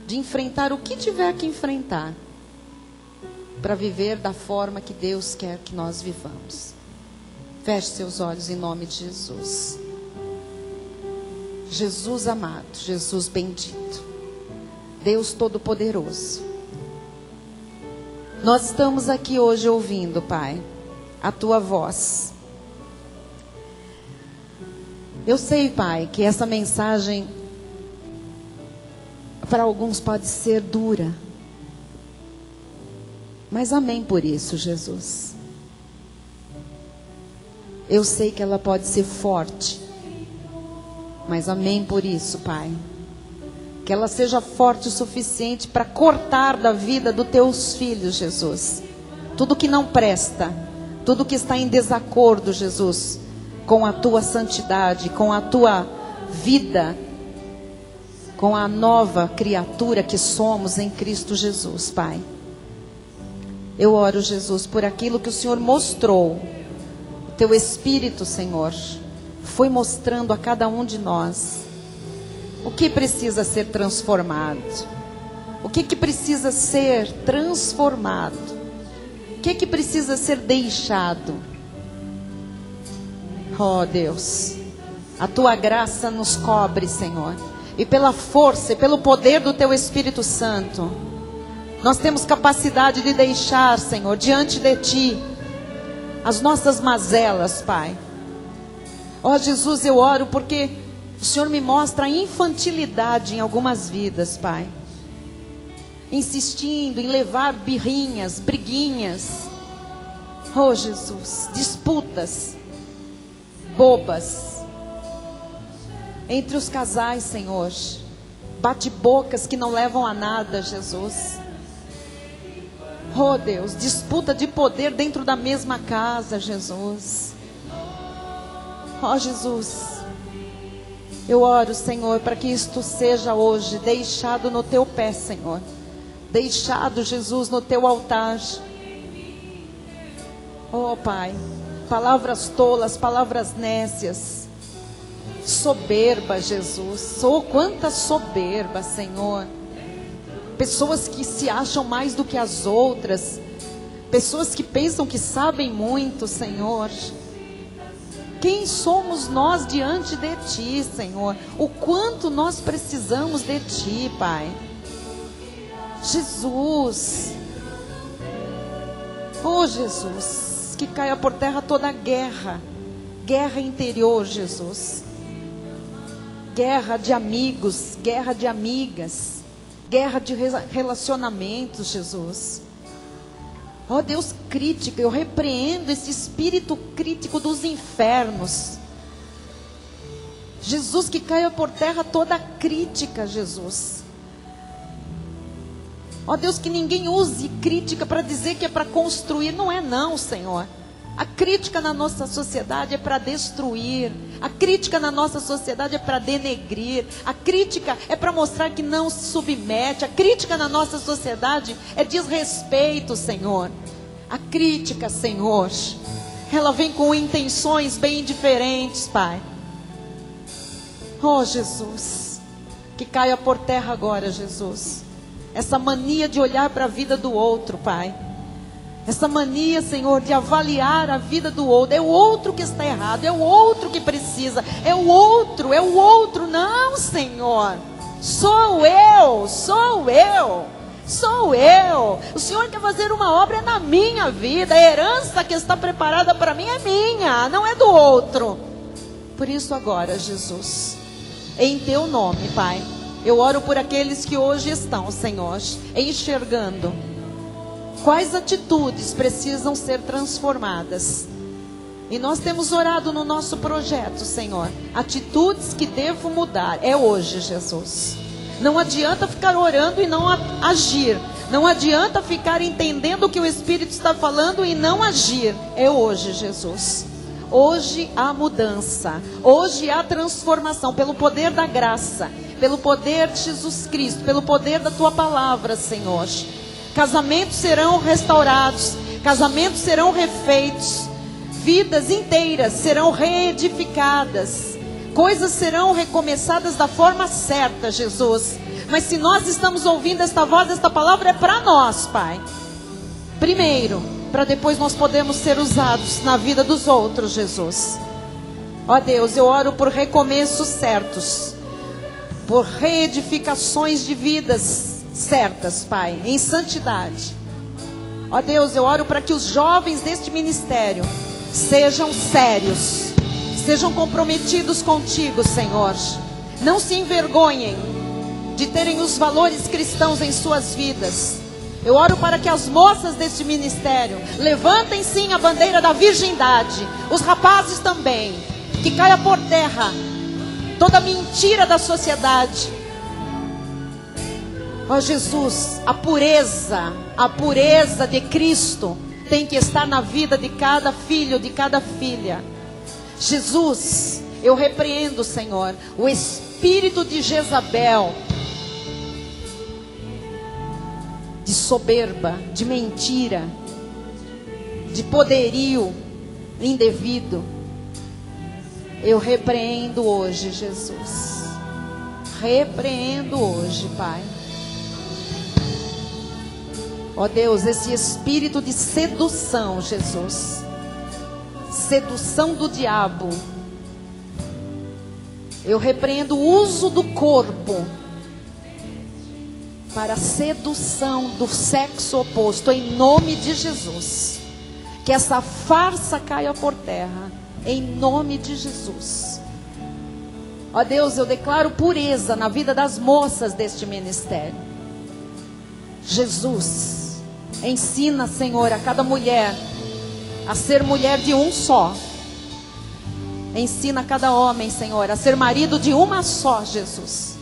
de enfrentar o que tiver que enfrentar, para viver da forma que Deus quer que nós vivamos. Feche seus olhos em nome de Jesus. Jesus amado, Jesus bendito, Deus Todo-Poderoso, nós estamos aqui hoje ouvindo, Pai, a Tua voz. Eu sei, Pai, que essa mensagem para alguns pode ser dura, mas amém por isso, Jesus. Eu sei que ela pode ser forte, mas amém por isso, Pai. Que ela seja forte o suficiente para cortar da vida dos teus filhos, Jesus, tudo que não presta, tudo que está em desacordo, Jesus, com a tua santidade, com a tua vida, com a nova criatura que somos em Cristo Jesus, Pai. Eu oro, Jesus, por aquilo que o Senhor mostrou, o teu Espírito, Senhor, foi mostrando a cada um de nós o que precisa ser transformado, o que precisa ser transformado, o que precisa ser deixado. Oh Deus, a tua graça nos cobre, Senhor, e pela força e pelo poder do teu Espírito Santo, nós temos capacidade de deixar, Senhor, diante de ti, as nossas mazelas, Pai. Oh Jesus, eu oro porque o Senhor me mostra a infantilidade em algumas vidas, Pai. Insistindo em levar birrinhas, briguinhas. Oh Jesus, disputas bobas entre os casais, Senhor. Bate-bocas que não levam a nada, Jesus. Oh Deus, disputa de poder dentro da mesma casa, Jesus. Oh Jesus, eu oro, Senhor, para que isto seja hoje deixado no teu pé, Senhor. Deixado, Jesus, no teu altar. Oh Pai, palavras tolas, palavras nécias, soberba, Jesus. Oh, quanta soberba, Senhor. Pessoas que se acham mais do que as outras, pessoas que pensam que sabem muito, Senhor. Quem somos nós diante de ti, Senhor? O quanto nós precisamos de ti, Pai. Jesus. Oh Jesus, que caia por terra toda guerra, guerra interior, Jesus. Guerra de amigos, guerra de amigas, guerra de relacionamentos, Jesus. Oh Deus, crítica, eu repreendo esse espírito crítico dos infernos. Jesus, que caia por terra toda crítica, Jesus. Oh Deus, que ninguém use crítica para dizer que é para construir. Não é não, Senhor. A crítica na nossa sociedade é para destruir. A crítica na nossa sociedade é para denegrir. A crítica é para mostrar que não se submete. A crítica na nossa sociedade é desrespeito, Senhor. A crítica, Senhor, ela vem com intenções bem diferentes, Pai. Oh Jesus, que caia por terra agora, Jesus, essa mania de olhar para a vida do outro, Pai. Essa mania, Senhor, de avaliar a vida do outro. É o outro que está errado, é o outro que precisa, é o outro. Não, Senhor, sou eu. O Senhor quer fazer uma obra na minha vida. A herança que está preparada para mim é minha, não é do outro. Por isso agora, Jesus, em teu nome, Pai, eu oro por aqueles que hoje estão, Senhor, enxergando quais atitudes precisam ser transformadas. E nós temos orado no nosso projeto, Senhor, atitudes que devo mudar. É hoje, Jesus. Não adianta ficar orando e não agir. Não adianta ficar entendendo o que o Espírito está falando e não agir. É hoje, Jesus. Hoje há mudança. Hoje há transformação pelo poder da graça, pelo poder de Jesus Cristo, pelo poder da tua palavra, Senhor. Casamentos serão restaurados, casamentos serão refeitos, vidas inteiras serão reedificadas, coisas serão recomeçadas da forma certa, Jesus. Mas se nós estamos ouvindo esta voz, esta palavra é para nós, Pai. Primeiro, para depois nós podermos ser usados na vida dos outros, Jesus. Ó Deus, eu oro por recomeços certos, por reedificações de vidas certas, Pai, em santidade. Ó Deus, eu oro para que os jovens deste ministério sejam sérios, sejam comprometidos contigo, Senhor. Não se envergonhem de terem os valores cristãos em suas vidas. Eu oro para que as moças deste ministério levantem sim a bandeira da virgindade, os rapazes também, que caia por terra toda mentira da sociedade. Ó Jesus, a pureza de Cristo tem que estar na vida de cada filho, de cada filha. Jesus, eu repreendo, Senhor, o espírito de Jezabel, de soberba, de mentira, de poderio indevido. Eu repreendo hoje, Jesus. Repreendo hoje, Pai. Ó Deus, esse espírito de sedução, Jesus, sedução do diabo, eu repreendo o uso do corpo para a sedução do sexo oposto, em nome de Jesus. Que essa farsa caia por terra, em nome de Jesus. Ó Deus, eu declaro pureza na vida das moças deste ministério. Jesus, ensina, Senhor, a cada mulher a ser mulher de um só. Ensina a cada homem, Senhor, a ser marido de uma só, Jesus.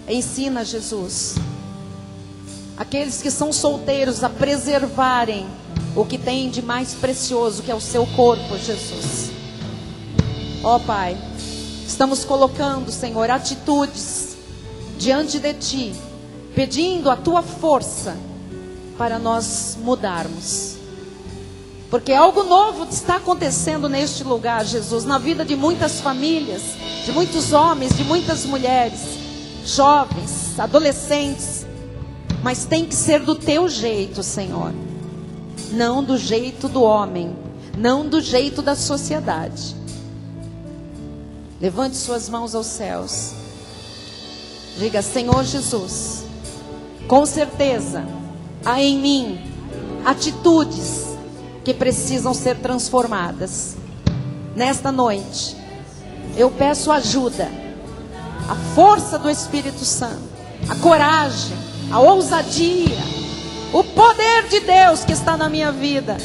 Ensina, Jesus, aqueles que são solteiros a preservarem o que tem de mais precioso, que é o seu corpo, Jesus. Ó Pai, estamos colocando, Senhor, atitudes diante de Ti, pedindo a Tua força para nós mudarmos. Porque algo novo está acontecendo neste lugar, Jesus, na vida de muitas famílias, de muitos homens, de muitas mulheres, jovens, adolescentes. Mas tem que ser do Teu jeito, Senhor. Não do jeito do homem, não do jeito da sociedade. Levante suas mãos aos céus. Diga: Senhor Jesus, com certeza há em mim atitudes que precisam ser transformadas. Nesta noite, eu peço ajuda, a força do Espírito Santo, a coragem, a ousadia, o poder de Deus que está na minha vida,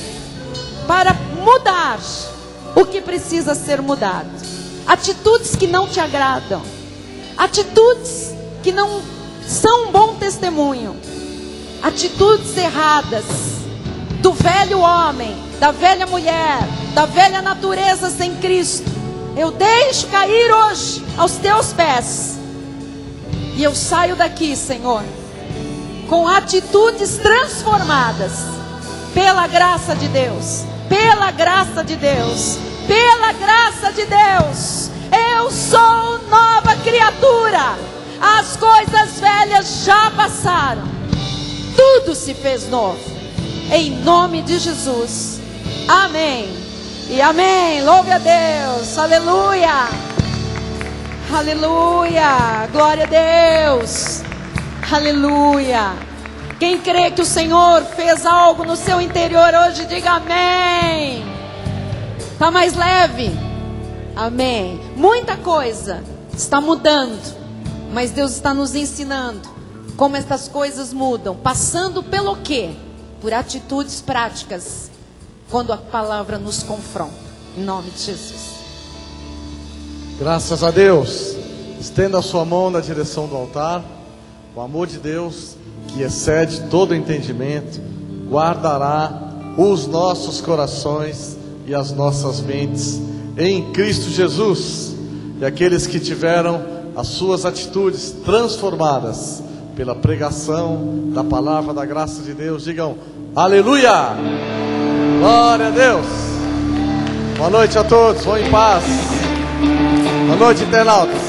para mudar o que precisa ser mudado. Atitudes que não te agradam, atitudes que não são um bom testemunho, atitudes erradas do velho homem, da velha mulher, da velha natureza sem Cristo. Eu deixo cair hoje aos Teus pés, e eu saio daqui, Senhor, com atitudes transformadas, pela graça de Deus, pela graça de Deus, pela graça de Deus. Eu sou nova criatura, as coisas velhas já passaram, tudo se fez novo, em nome de Jesus, amém e amém. Louve a Deus, aleluia, aleluia, glória a Deus, aleluia. Quem crê que o Senhor fez algo no seu interior hoje, diga amém. Está mais leve? Amém. Muita coisa está mudando, mas Deus está nos ensinando como estas coisas mudam, passando pelo quê? Por atitudes práticas, quando a palavra nos confronta, em nome de Jesus. Graças a Deus. Estenda a sua mão na direção do altar. O amor de Deus, que que excede todo entendimento, guardará os nossos corações e as nossas mentes em Cristo Jesus. E aqueles que tiveram as suas atitudes transformadas pela pregação da palavra da graça de Deus, digam aleluia, glória a Deus. Boa noite a todos, vão em paz. Boa noite, internautas.